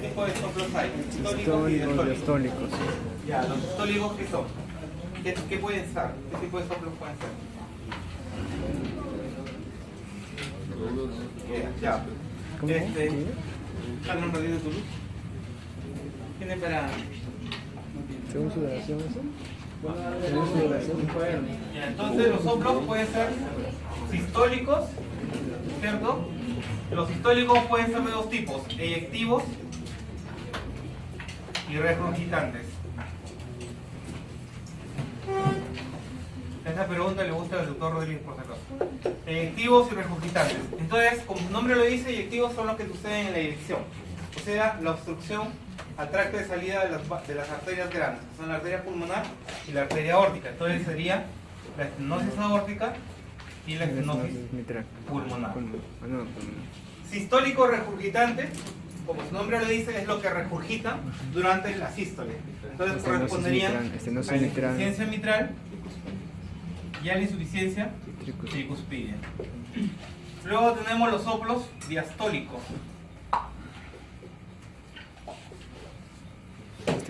tipo de soplos hay? Sistólicos y diastólicos. Ya, los sistólicos, ¿qué son? ¿Qué pueden ser? ¿Qué tipo de soplos pueden ser? Ya. ¿Sale un ratito tu luz? ¿Tiene para...? Según su duración, ¿eso? Según su duración. Ya, entonces los soplos pueden ser sistólicos, ¿cierto? Los sistólicos pueden ser de dos tipos, eyectivos y regurgitantes. Esa pregunta le gusta al doctor Rodríguez, por si acaso. Eyectivos y regurgitantes. Entonces, como su nombre lo dice, eyectivos son los que suceden en la eyección. O sea, la obstrucción al tracto de salida de las arterias grandes, que son la arteria pulmonar y la arteria aórtica. Entonces sería la estenosis aórtica y la estenosis pulmonar. Sistólico regurgitante, como su nombre lo dice, es lo que regurgita durante la sístole. Entonces correspondería a la insuficiencia mitral y a la insuficiencia tricuspidia. Luego tenemos los soplos diastólicos.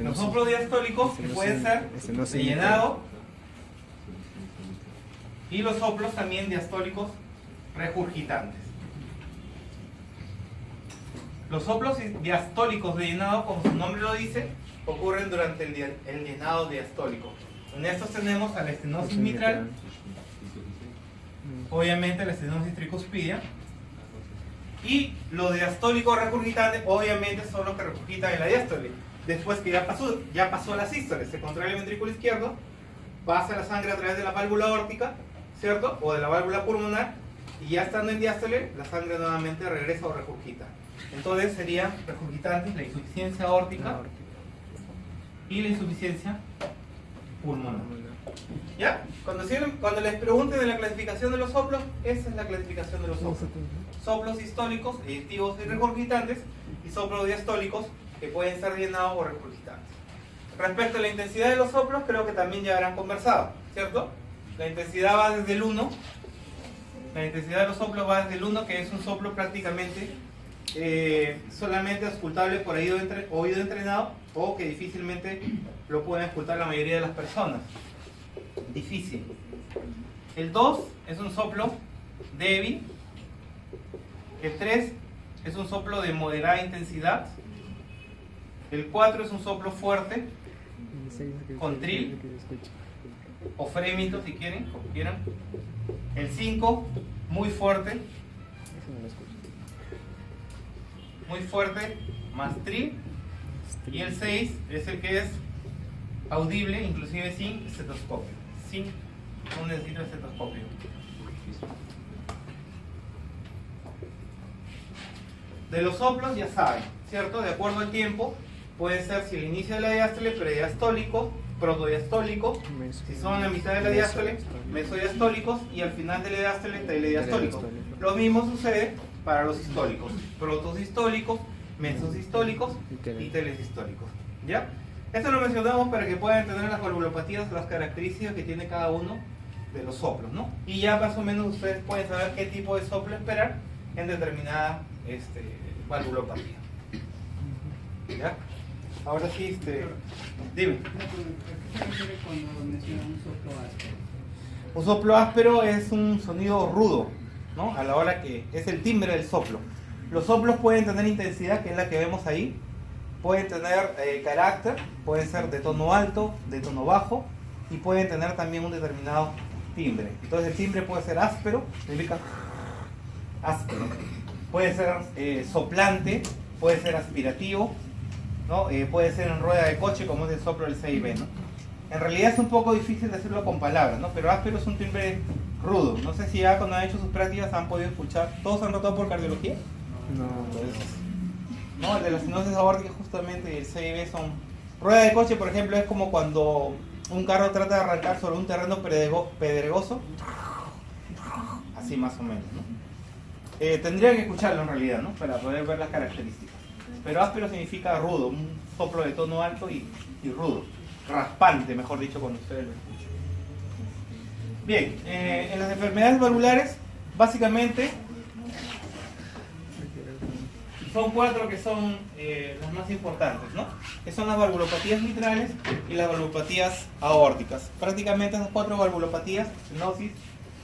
Los soplos diastólicos pueden ser de llenado y los soplos también diastólicos regurgitantes. Los soplos diastólicos de llenado, como su nombre lo dice, ocurren durante el llenado diastólico. En estos tenemos a la estenosis mitral, obviamente la estenosis tricuspidia, y los diastólicos regurgitantes obviamente son los que regurgitan en la diástole. Después que ya pasó la sístole, se contrae el ventrículo izquierdo, pasa la sangre a través de la válvula aórtica, ¿cierto? O de la válvula pulmonar, y ya estando en diástole, la sangre nuevamente regresa o regurgita. Entonces sería regurgitantes la insuficiencia aórtica y la insuficiencia pulmonar. ¿Ya? Cuando les pregunten de la clasificación de los soplos, esa es la clasificación de los soplos. Soplos sistólicos, eyectivos y regurgitantes, y soplos diastólicos, que pueden ser llenados o regurgitantes. Respecto a la intensidad de los soplos, creo que también ya habrán conversado, ¿cierto? La intensidad va desde el 1, la intensidad de los soplos va desde el 1, que es un soplo prácticamente solamente auscultable por oído entrenado, o que difícilmente lo pueden auscultar la mayoría de las personas. Difícil. El 2 es un soplo débil. El 3 es un soplo de moderada intensidad. El 4 es un soplo fuerte, con trill o frémito si quieren, como quieran. El 5, muy fuerte, más trill. Y el 6 es el que es audible, inclusive sin estetoscopio. No necesita estetoscopio. De los soplos ya saben, ¿cierto? De acuerdo al tiempo, puede ser si el inicio de la diástole, prediastólico, protodiastólico, si son a la mitad de la diástole, mesodiastólicos, y al final de la diástole, telediastólicos. Lo mismo sucede para los sistólicos, protosistólicos, mesosistólicos y telesistólicos. ¿Ya? Esto lo mencionamos para que puedan entender las valvulopatías, las características que tiene cada uno de los soplos, ¿no? Y ya más o menos ustedes pueden saber qué tipo de soplo esperar en determinada valvulopatía. ¿Ya? Ahora sí, dime. ¿Qué se refiere cuando menciona un soplo áspero? Un soplo áspero es un sonido rudo, ¿no? A la hora que es el timbre del soplo. Los soplos pueden tener intensidad, que es la que vemos ahí. Pueden tener carácter, pueden ser de tono alto, de tono bajo, y pueden tener también un determinado timbre. Entonces el timbre puede ser áspero, significa áspero. Puede ser soplante, puede ser aspirativo, ¿no? Puede ser en rueda de coche, como es el soplo del CIB, ¿no? En realidad es un poco difícil decirlo con palabras, ¿no? Pero áspero es un timbre rudo. No sé si ya cuando han hecho sus prácticas han podido escuchar. ¿Todos han notado por cardiología? No. Entonces, no, el de las estenosis aórticas justamente y el CIB son... Rueda de coche, por ejemplo, es como cuando un carro trata de arrancar sobre un terreno pedregoso. Así más o menos, ¿no? Tendría que escucharlo en realidad, ¿no? Para poder ver las características. Pero áspero significa rudo, un soplo de tono alto y rudo. Raspante, mejor dicho, cuando ustedes lo escuchan. Bien, en las enfermedades valvulares, básicamente son 4 que son las más importantes, ¿no? Que son las valvulopatías mitrales y las valvulopatías aórticas. Prácticamente esas 4 valvulopatías, estenosis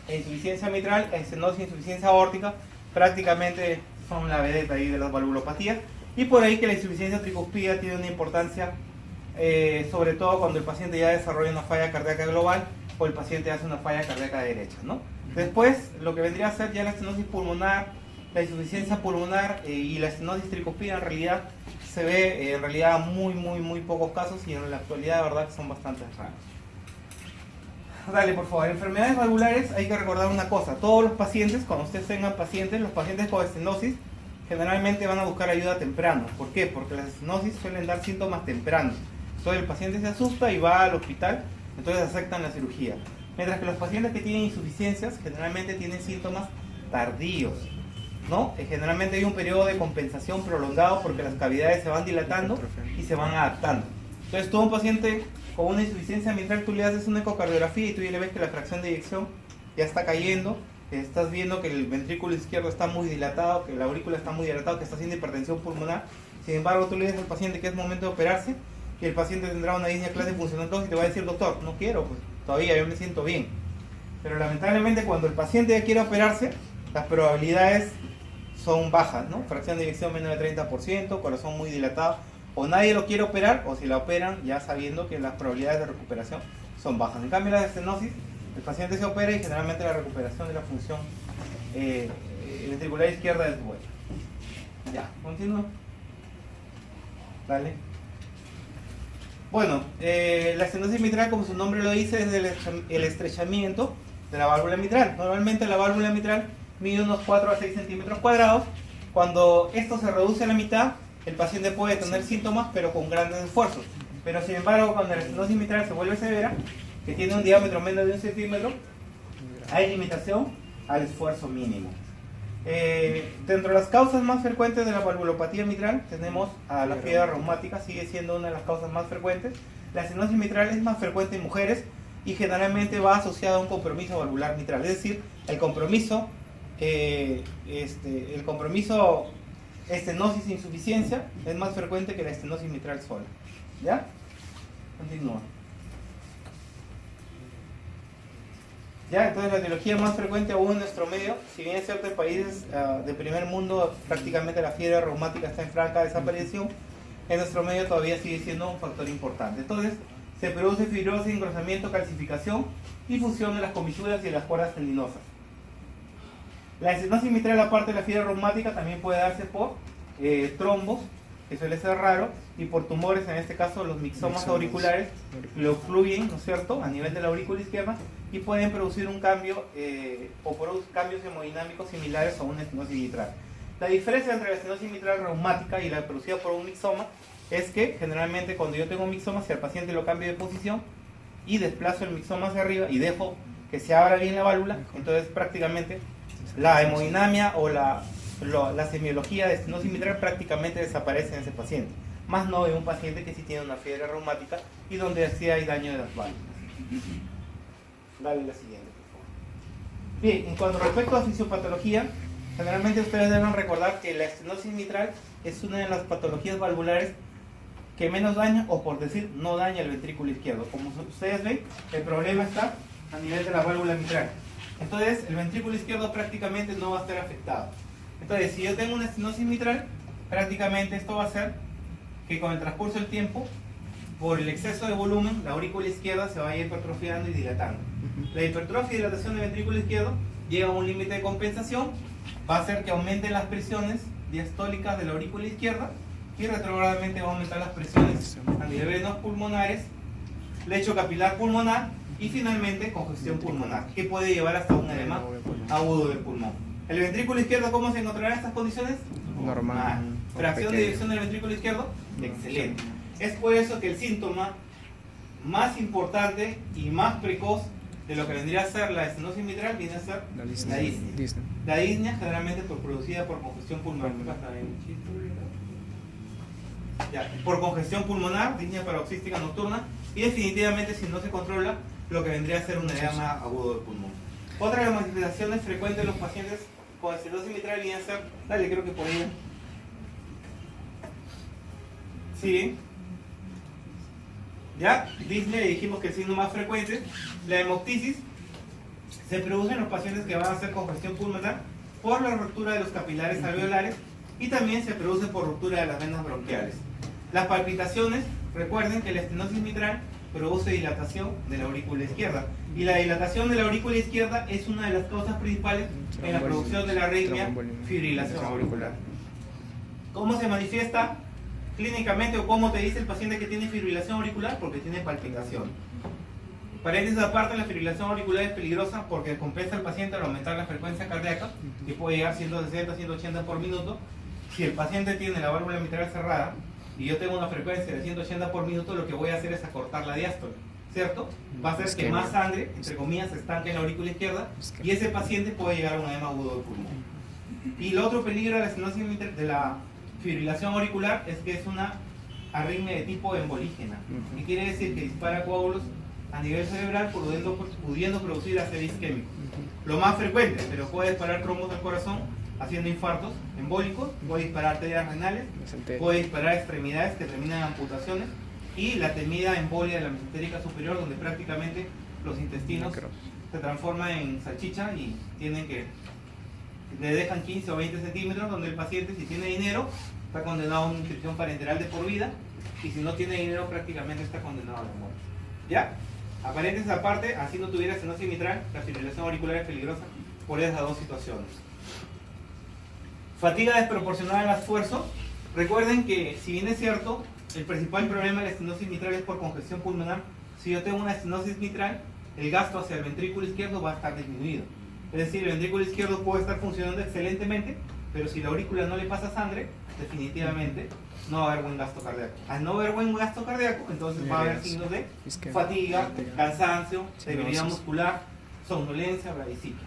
e insuficiencia mitral, estenosis e insuficiencia aórtica, prácticamente son la vedeta ahí de las valvulopatías. Y por ahí que la insuficiencia tricuspida tiene una importancia, sobre todo cuando el paciente ya desarrolla una falla cardíaca global o el paciente hace una falla cardíaca derecha, ¿no? Después, lo que vendría a ser ya la estenosis pulmonar, la insuficiencia pulmonar y la estenosis tricuspida en realidad se ve en realidad muy pocos casos y en la actualidad de verdad que son bastante raros. Dale, por favor. Enfermedades valvulares, hay que recordar una cosa. Todos los pacientes, cuando ustedes tengan pacientes, los pacientes con estenosis generalmente van a buscar ayuda temprano. ¿Por qué? Porque las estenosis suelen dar síntomas tempranos. Entonces el paciente se asusta y va al hospital, entonces aceptan la cirugía. Mientras que los pacientes que tienen insuficiencias generalmente tienen síntomas tardíos, ¿no? Generalmente hay un periodo de compensación prolongado porque las cavidades se van dilatando y se van adaptando. Entonces todo un paciente con una insuficiencia mitral, tú le haces una ecocardiografía y tú ya le ves que la fracción de eyección ya está cayendo, estás viendo que el ventrículo izquierdo está muy dilatado, que la aurícula está muy dilatado, que está haciendo hipertensión pulmonar. Sin embargo, tú le dices al paciente que es momento de operarse y el paciente tendrá una disnea clase funcional 2 y te va a decir, doctor, no quiero, pues todavía yo me siento bien. Pero lamentablemente cuando el paciente ya quiere operarse, las probabilidades son bajas, ¿no? Fracción de eyección menos de 30%, corazón muy dilatado, o nadie lo quiere operar, o si la operan ya sabiendo que las probabilidades de recuperación son bajas. En cambio, la estenosis, el paciente se opera y generalmente la recuperación de la función ventricular izquierda es buena. Ya, continúo. Dale. Bueno, la estenosis mitral, como su nombre lo dice, es el estrechamiento de la válvula mitral. Normalmente la válvula mitral mide unos 4 a 6 centímetros cuadrados. Cuando esto se reduce a la mitad, el paciente puede tener síntomas, pero con grandes esfuerzos. Pero sin embargo, cuando la estenosis mitral se vuelve severa, que tiene un diámetro menos de 1 centímetro, hay limitación al esfuerzo mínimo. Dentro de las causas más frecuentes de la valvulopatía mitral tenemos a la fiebre reumática, sigue siendo una de las causas más frecuentes. La estenosis mitral es más frecuente en mujeres y generalmente va asociada a un compromiso valvular mitral, es decir, el compromiso estenosis e insuficiencia es más frecuente que la estenosis mitral sola. ¿Ya? Continúa. Ya, entonces la etiología más frecuente aún en nuestro medio, si bien es cierto en países de primer mundo prácticamente la fiebre reumática está en franca desaparición, en nuestro medio todavía sigue siendo un factor importante. Entonces se produce fibrosis, engrosamiento, calcificación y fusión de las comisuras y de las cuerdas tendinosas. La estenosis mitral, aparte de la fiebre reumática, también puede darse por trombos, que suele ser raro, y por tumores, en este caso los mixomas auriculares, lo ocluyen, ¿no es cierto?, a nivel de la aurícula izquierda y pueden producir un cambio o producen cambios hemodinámicos similares a una estenosis mitral. La diferencia entre la estenosis mitral reumática y la producida por un mixoma es que generalmente cuando yo tengo un mixoma, si al paciente lo cambio de posición y desplazo el mixoma hacia arriba y dejo que se abra bien la válvula, entonces prácticamente la hemodinamia o la semiología de estenosis mitral prácticamente desaparece en ese paciente, más no en un paciente que sí tiene una fiebre reumática y donde sí hay daño de las válvulas. Dale la siguiente, por favor. Bien, en cuanto respecto a fisiopatología, generalmente ustedes deben recordar que la estenosis mitral es una de las patologías valvulares que menos daña, o por decir, no daña el ventrículo izquierdo. Como ustedes ven, el problema está a nivel de la válvula mitral. Entonces, el ventrículo izquierdo prácticamente no va a estar afectado. Entonces, si yo tengo una estenosis mitral, prácticamente esto va a hacer que con el transcurso del tiempo, por el exceso de volumen, la aurícula izquierda se vaya hipertrofiando y dilatando. La hipertrofia y dilatación del ventrículo izquierdo llega a un límite de compensación, va a hacer que aumenten las presiones diastólicas de la aurícula izquierda y retrogradamente va a aumentar las presiones a nivel de venas pulmonares, lecho capilar pulmonar y finalmente congestión pulmonar, que puede llevar hasta un edema agudo del pulmón. ¿El ventrículo izquierdo cómo se encontrará en estas condiciones? Normal. Fracción de eyección del ventrículo izquierdo, excelente. Es por eso que el síntoma más importante y más precoz de lo que vendría a ser la estenosis mitral viene a ser la disnea. La disnea generalmente producida por congestión pulmonar. Ya, por congestión pulmonar, disnea paroxística nocturna, y definitivamente si no se controla, lo que vendría a ser un edema agudo del pulmón. Otra de las manifestaciones frecuentes de los pacientes con estenosis mitral viene a ser, dale, creo que por ahí, Sí. Ya, disney dijimos que el signo más frecuente, la hemoptisis, se produce en los pacientes que van a hacer congestión pulmonar por la ruptura de los capilares alveolares y también se produce por ruptura de las venas bronquiales. Las palpitaciones, recuerden que la estenosis mitral produce dilatación de la aurícula izquierda y la dilatación de la aurícula izquierda es una de las causas principales en la producción de la arritmia fibrilación auricular. ¿Cómo se manifiesta clínicamente o cómo te dice el paciente que tiene fibrilación auricular? Porque tiene palpitación. Paréntesis aparte, la fibrilación auricular es peligrosa porque descompensa al paciente al aumentar la frecuencia cardíaca y puede llegar a 160, 180 por minuto. Si el paciente tiene la válvula mitral cerrada y yo tengo una frecuencia de 180 por minuto, lo que voy a hacer es acortar la diástole, ¿cierto? Va a hacer que más sangre, entre comillas, se estanque en la aurícula izquierda y ese paciente puede llegar a un edema agudo del pulmón. Y el otro peligro de la estenosis mitral, de la fibrilación auricular, es que es una arritmia de tipo embolígena. Y quiere decir que dispara coágulos a nivel cerebral pudiendo producir ACV isquémico. Lo más frecuente, pero puede disparar trombos del corazón haciendo infartos embólicos, puede disparar arterias renales, puede disparar extremidades que terminan en amputaciones y la temida embolia de la mesentérica superior, donde prácticamente los intestinos se transforman en salchicha y le dejan 15 o 20 centímetros, donde el paciente, si tiene dinero, está condenado a una inscripción parenteral de por vida y si no tiene dinero prácticamente está condenado a la muerte. ¿Ya? Aparentes aparte, así no tuviera estenosis mitral, la fibrilación auricular es peligrosa por esas dos situaciones. Fatiga desproporcionada al esfuerzo. Recuerden que, si bien es cierto, el principal problema de la estenosis mitral es por congestión pulmonar, si yo tengo una estenosis mitral, el gasto hacia el ventrículo izquierdo va a estar disminuido. Es decir, el ventrículo izquierdo puede estar funcionando excelentemente, pero si la aurícula no le pasa sangre, definitivamente no va a haber buen gasto cardíaco. Al no haber buen gasto cardíaco, entonces va a haber signos de fatiga, cansancio, debilidad muscular, somnolencia, bradiciquia.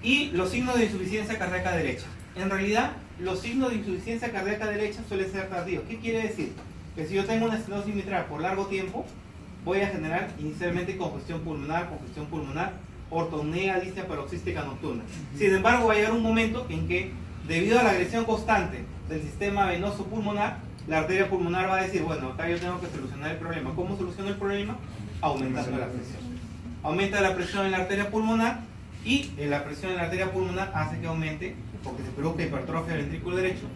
Y los signos de insuficiencia cardíaca derecha. En realidad, los signos de insuficiencia cardíaca derecha suelen ser tardíos. ¿Qué quiere decir? Que si yo tengo una estenosis mitral por largo tiempo, voy a generar inicialmente congestión pulmonar, ortopnea, disnea paroxística nocturna. Sin embargo, va a llegar un momento en que, debido a la agresión constante del sistema venoso pulmonar, la arteria pulmonar va a decir, bueno, acá yo tengo que solucionar el problema. ¿Cómo soluciono el problema? Aumentando la presión. Aumenta la presión en la arteria pulmonar y la presión en la arteria pulmonar hace que aumente, porque se produzca hipertrofia del ventrículo derecho,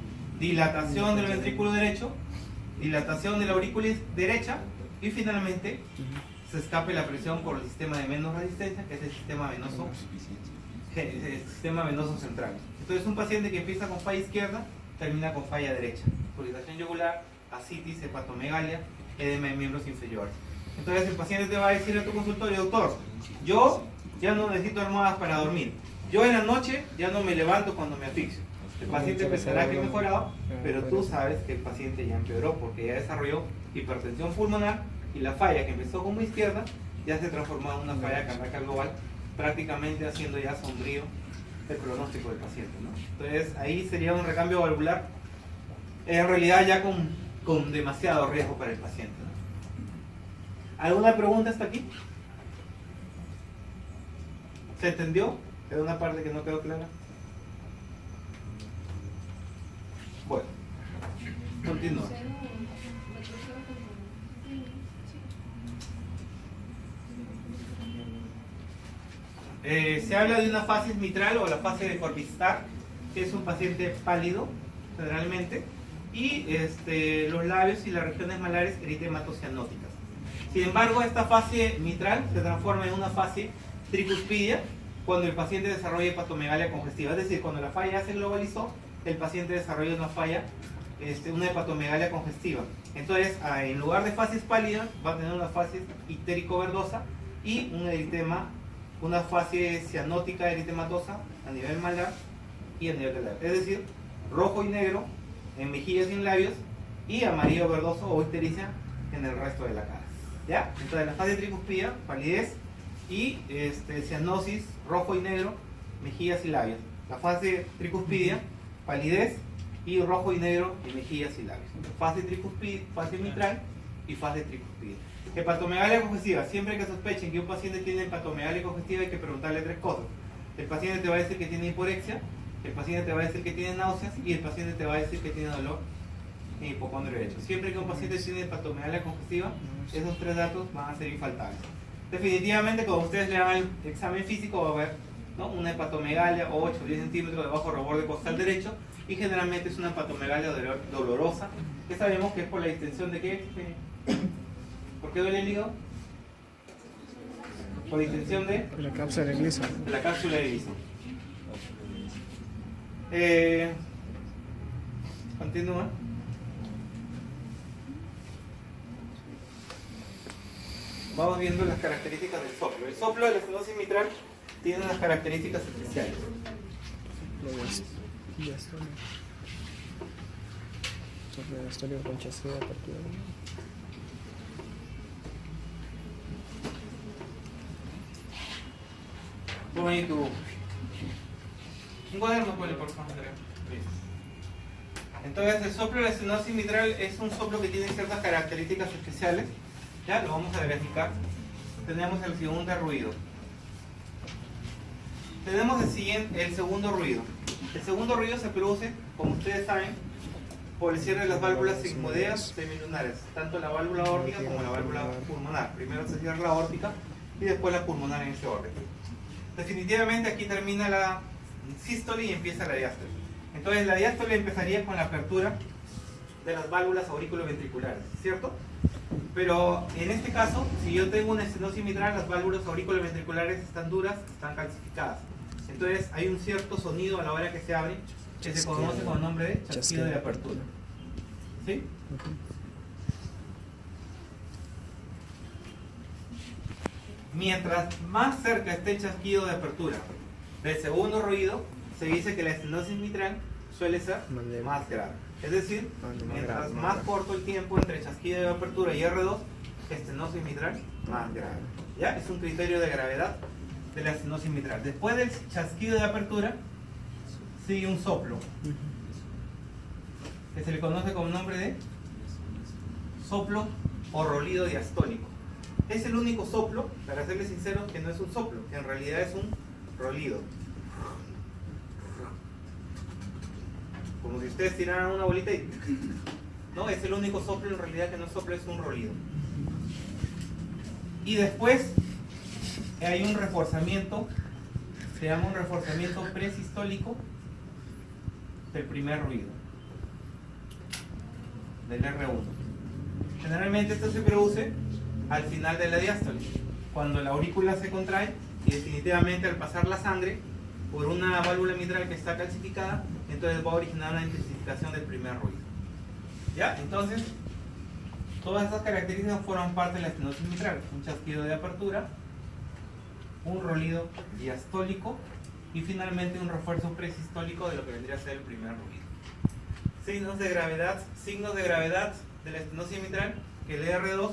dilatación del ventrículo derecho, dilatación de la aurícula derecha y finalmente se escape la presión por el sistema de menos resistencia, que es el sistema venoso central. Entonces, un paciente que empieza con falla izquierda termina con falla derecha, irritación yugular, ascitis, hepatomegalia, edema de miembros inferiores. Entonces, el paciente te va a decir a tu consultorio: doctor, yo ya no necesito almohadas para dormir, yo en la noche ya no me levanto cuando me asfixio. El paciente pensará que ha mejorado, pero tú sabes que el paciente ya empeoró porque ya desarrolló hipertensión pulmonar y la falla que empezó como izquierda ya se transformó en una falla cardíaca global, prácticamente haciendo ya sombrío el pronóstico del paciente, ¿no? Entonces ahí sería un recambio valvular en realidad ya con demasiado riesgo para el paciente, ¿no? ¿Alguna pregunta hasta aquí? ¿Se entendió? ¿Hay una parte que no quedó clara? Bueno, continúa. Se habla de una facies mitral o la fase de Corvistar, que es un paciente pálido generalmente, y los labios y las regiones malares eritematocianóticas. Sin embargo, esta fase mitral se transforma en una fase tricuspidia cuando el paciente desarrolla hepatomegalia congestiva, es decir, cuando la falla ya se globalizó, el paciente desarrolla una falla, una hepatomegalia congestiva. Entonces, en lugar de fases pálidas, va a tener una fase ictérico-verdosa y un eritema, una fase cianótica eritematosa a nivel malar y a nivel de labio. Es decir, rojo y negro en mejillas y en labios y amarillo verdoso o ictericia en el resto de la cara. ¿Ya? Entonces, la fase tricuspida, palidez y cianosis, rojo y negro, mejillas y labios. La fase tricuspidia, palidez y rojo y negro en mejillas y labios. Fase tricuspida, fase mitral y fase tricuspida. Hepatomegalia congestiva. Siempre que sospechen que un paciente tiene hepatomegalia congestiva hay que preguntarle tres cosas. El paciente te va a decir que tiene hiporexia, el paciente te va a decir que tiene náuseas y el paciente te va a decir que tiene dolor en hipocondrio derecho. Siempre que un paciente tiene hepatomegalia congestiva, esos 3 datos van a ser infaltables. Definitivamente, cuando ustedes le hagan el examen físico, va a haber, ¿no?, una hepatomegalia 8 o 10 centímetros debajo del borde costal derecho, y generalmente es una hepatomegalia dolorosa, que sabemos que es por la distensión de qué. ¿Por qué duele el hígado? Por la distensión de La cápsula de gliso. la cápsula de gliso. Continúa. Vamos viendo las características del soplo. El soplo de la estenosis mitral tiene unas características especiales. Diastólico. Soplo diastólico con chasquido de apertura. Pon ahí tu... Un cuaderno, ponle, por favor, Andrea. Listo. Entonces, el soplo de la estenosis mitral es un soplo que tiene ciertas características especiales. Ya, lo vamos a verificar. Tenemos el siguiente ruido. Tenemos el segundo ruido. El segundo ruido se produce, como ustedes saben, por el cierre de las válvulas sigmoideas semilunares, tanto la válvula aórtica como la válvula pulmonar. Primero se cierra la aórtica y después la pulmonar en ese orden. Definitivamente aquí termina la sístole y empieza la diástole. Entonces la diástole empezaría con la apertura de las válvulas aurículo-ventriculares, ¿cierto? Pero en este caso, si yo tengo una estenosis mitral, las válvulas aurículo-ventriculares están duras, están calcificadas. Entonces hay un cierto sonido a la hora que se abre, que se conoce con el nombre de chasquido de apertura. ¿Sí? Mientras más cerca esté el chasquido de apertura del segundo ruido, se dice que la estenosis mitral suele ser más grave. Es decir, mientras más corto el tiempo entre chasquido de apertura y R2, estenosis mitral más grave. ¿Ya? Es un criterio de gravedad de la estenosis mitral. Después del chasquido de apertura, sigue un soplo, que se le conoce con el nombre de soplo o rolido diastólico. Es el único soplo, para serles sinceros, que no es un soplo, que en realidad es un rolido. Como si ustedes tiraran una bolita y... No, es el único soplo en realidad que no es soplo, es un rolido. Y después hay un reforzamiento, se llama un reforzamiento presistólico del primer ruido, del R1. Generalmente esto se produce al final de la diástole, cuando la aurícula se contrae y definitivamente al pasar la sangre por una válvula mitral que está calcificada, entonces va a originar una intensificación del primer ruido. ¿Ya? Entonces, todas estas características forman parte de la estenosis mitral: un chasquido de apertura, un rolido diastólico y finalmente un refuerzo presistólico de lo que vendría a ser el primer ruido. Signos de gravedad de la estenosis mitral: que el R2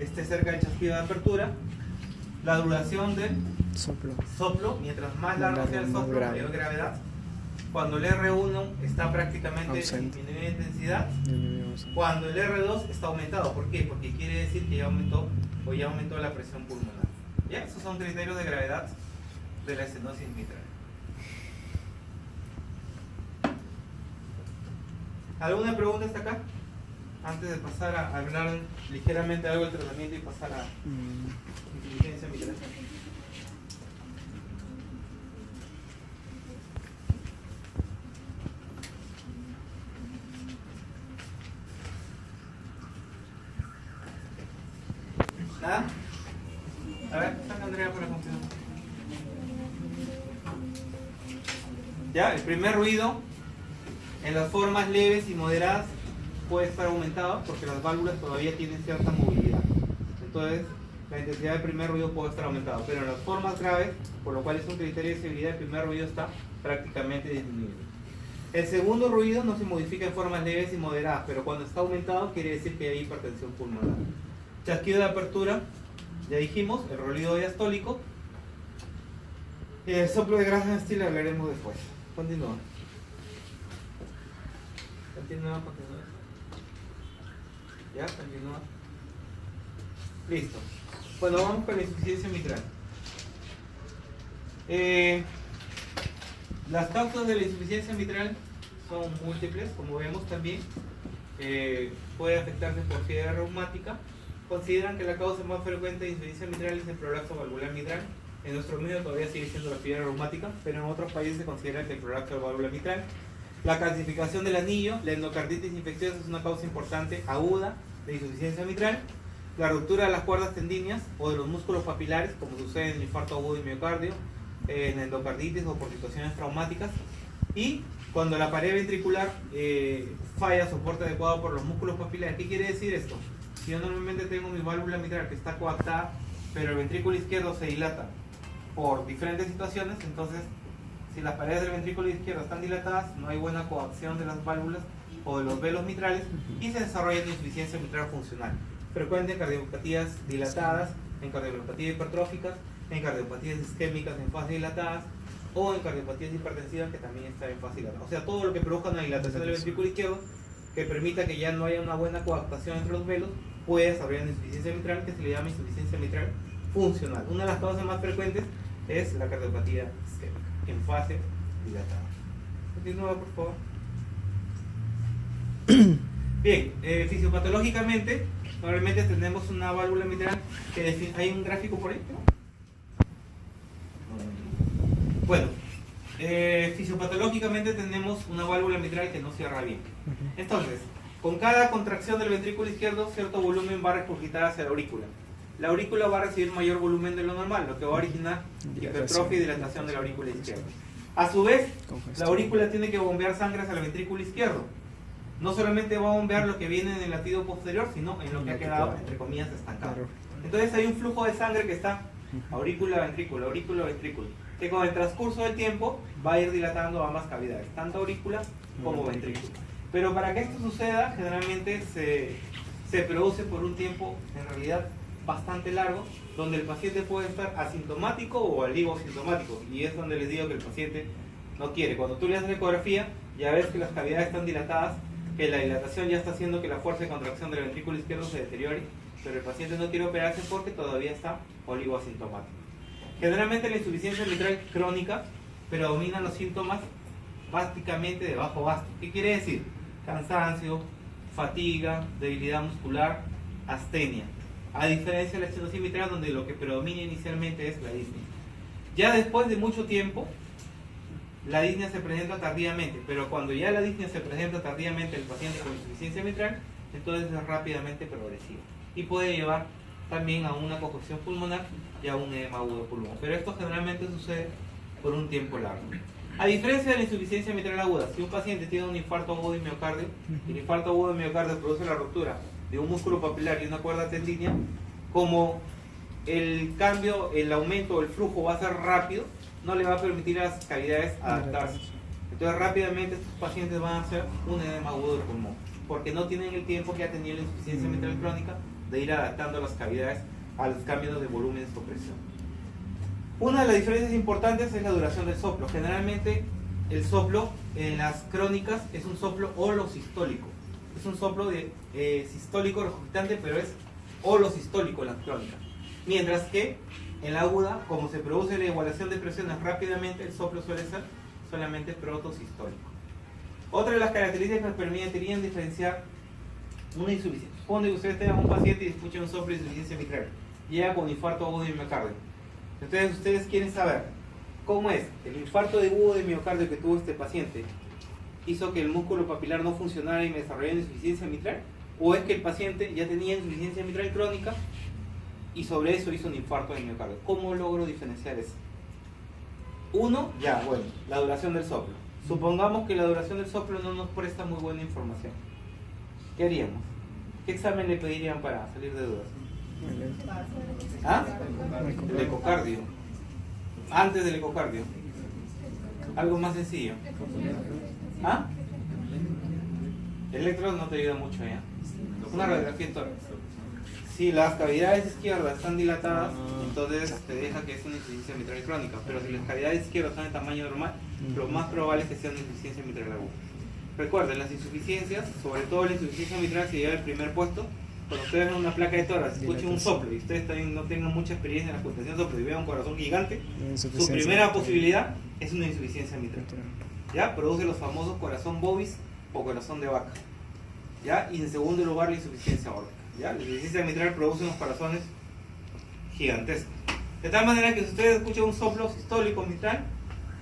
esté cerca del chasquido de apertura, la duración del soplo, mientras más largo sea el soplo, mayor gravedad. Cuando el R1 está prácticamente disminuido de intensidad, cuando el R2 está aumentado. ¿Por qué? Porque quiere decir que ya aumentó la presión pulmonar. ¿Ya? Esos son criterios de gravedad de la estenosis mitral. ¿Alguna pregunta hasta acá? Antes de pasar a hablar ligeramente algo del tratamiento y pasar a insuficiencia mitral. ¿Nada? A ver, saca Andrea para continuar. Ya, el primer ruido en las formas leves y moderadas puede estar aumentado porque las válvulas todavía tienen cierta movilidad. Entonces, la intensidad del primer ruido puede estar aumentada, pero en las formas graves, por lo cual es un criterio de severidad, el primer ruido está prácticamente disminuido. El segundo ruido no se modifica en formas leves y moderadas, pero cuando está aumentado quiere decir que hay hipertensión pulmonar. Chasquido de apertura, ya dijimos, el rolido diastólico. El soplo de Graham-Still hablaremos después. Continúa. Continúa. Ya, continúa. Listo. Bueno, vamos con la insuficiencia mitral. Las causas de la insuficiencia mitral son múltiples, como vemos también. puede afectarse por fiebre reumática. Consideran que la causa más frecuente de insuficiencia mitral es el prolapso valvular mitral. En nuestro medio todavía sigue siendo la fiebre reumática, pero en otros países se considera que el prolapso valvular mitral. La calcificación del anillo, la endocarditis infecciosa es una causa importante aguda de insuficiencia mitral. La ruptura de las cuerdas tendíneas o de los músculos papilares, como sucede en el infarto agudo de miocardio, en endocarditis o por situaciones traumáticas. Y cuando la pared ventricular falla soporte adecuado por los músculos papilares. ¿Qué quiere decir esto? Si yo normalmente tengo mi válvula mitral que está coactada, pero el ventrículo izquierdo se dilata por diferentes situaciones, entonces si las paredes del ventrículo izquierdo están dilatadas, no hay buena coacción de las válvulas o de los velos mitrales y se desarrolla una insuficiencia mitral funcional. Frecuente en cardiopatías dilatadas, en cardiopatías hipertróficas, en cardiopatías isquémicas en fase dilatadas o en cardiopatías hipertensivas que también están en fase dilatada. O sea, todo lo que produzca una dilatación del ventrículo izquierdo que permita que ya no haya una buena coactación entre los velos puede desarrollar una insuficiencia mitral que se le llama insuficiencia mitral funcional. Una de las causas más frecuentes es la cardiopatía isquémica en fase dilatada. Continúa, por favor. Bien, fisiopatológicamente, normalmente tenemos una válvula mitral que hay un gráfico por ahí, ¿no? Bueno, fisiopatológicamente tenemos una válvula mitral que no cierra bien. Entonces, con cada contracción del ventrículo izquierdo, cierto volumen va a regurgitar hacia la aurícula. La aurícula va a recibir mayor volumen de lo normal, lo que va a originar hipertrofia y dilatación de la aurícula izquierda. A su vez, la aurícula tiene que bombear sangre hacia el ventrículo izquierdo. No solamente va a bombear lo que viene en el latido posterior, sino en lo que ha quedado, entre comillas, estancado. Entonces hay un flujo de sangre que está aurícula-ventrículo, aurícula-ventrículo, que con el transcurso del tiempo va a ir dilatando ambas cavidades, tanto aurícula como ventrículo. Pero para que esto suceda, generalmente se produce por un tiempo, en realidad, bastante largo, donde el paciente puede estar asintomático o oligosintomático, y es donde les digo que el paciente no quiere. Cuando tú le haces la ecografía, ya ves que las cavidades están dilatadas, que la dilatación ya está haciendo que la fuerza de contracción del ventrículo izquierdo se deteriore, pero el paciente no quiere operarse porque todavía está oligoasintomático. Generalmente la insuficiencia mitral crónica predominan los síntomas básicamente de bajo gasto. ¿Qué quiere decir? Cansancio, fatiga, debilidad muscular, astenia. A diferencia de la estenosis mitral, donde lo que predomina inicialmente es la disnea. Ya después de mucho tiempo, la disnea se presenta tardíamente, pero cuando ya la disnea se presenta tardíamente el paciente con insuficiencia mitral, entonces es rápidamente progresiva y puede llevar también a una congestión pulmonar y a un edema agudo de pulmón. Pero esto generalmente sucede por un tiempo largo. A diferencia de la insuficiencia mitral aguda, si un paciente tiene un infarto agudo de miocardio, y el infarto agudo de miocardio produce la ruptura de un músculo papilar y una cuerda tendínea, como el cambio, el aumento, el flujo va a ser rápido, no le va a permitir a las cavidades adaptarse. Entonces rápidamente estos pacientes van a hacer un edema agudo del pulmón, porque no tienen el tiempo que ha tenido la insuficiencia mitral crónica de ir adaptando las cavidades a los cambios de volumen o presión. Una de las diferencias importantes es la duración del soplo. Generalmente el soplo en las crónicas es un soplo holosistólico. Es un soplo sistólico regurgitante, pero es holosistólico en las crónicas. Mientras que en la aguda, como se produce la igualación de presiones rápidamente, el soplo suele ser solamente protosistólico. Otra de las características que permitirían diferenciar una insuficiencia. Supone que ustedes tengan un paciente y escuchen un soplo de insuficiencia mitral. Llega con infarto agudo de miocardio. Entonces ustedes quieren saber cómo es el infarto agudo de miocardio que tuvo este paciente hizo que el músculo papilar no funcionara y me desarrollara insuficiencia mitral, o es que el paciente ya tenía insuficiencia mitral crónica y sobre eso hizo un infarto de miocardio. ¿Cómo logro diferenciar eso? Uno, la duración del soplo. Supongamos que la duración del soplo no nos presta muy buena información. ¿Qué haríamos? ¿Qué examen le pedirían para salir de dudas? ¿Ah? El ecocardio. Antes del ecocardio. Algo más sencillo. ¿Ah? El electro no te ayuda mucho ya. Una radiografía en tórax. Si las cavidades izquierdas están dilatadas, entonces te deja que es una insuficiencia mitral crónica. Pero si las cavidades izquierdas están de tamaño normal, lo más probable es que sea una insuficiencia mitral aguda. Recuerden, las insuficiencias, sobre todo la insuficiencia mitral, se lleva el primer puesto. Cuando ustedes ven una placa de tórax, escuchen un soplo y ustedes también no tengan mucha experiencia en la escuchación de soplo y vean un corazón gigante, su primera posibilidad es una insuficiencia mitral. ¿Ya? Produce los famosos corazón bovis o corazón de vaca. ¿ya? Y en segundo lugar, la insuficiencia aórtica, ¿ya? La insuficiencia mitral produce unos corazones gigantescos. De tal manera que si ustedes escuchan un soplo sistólico mitral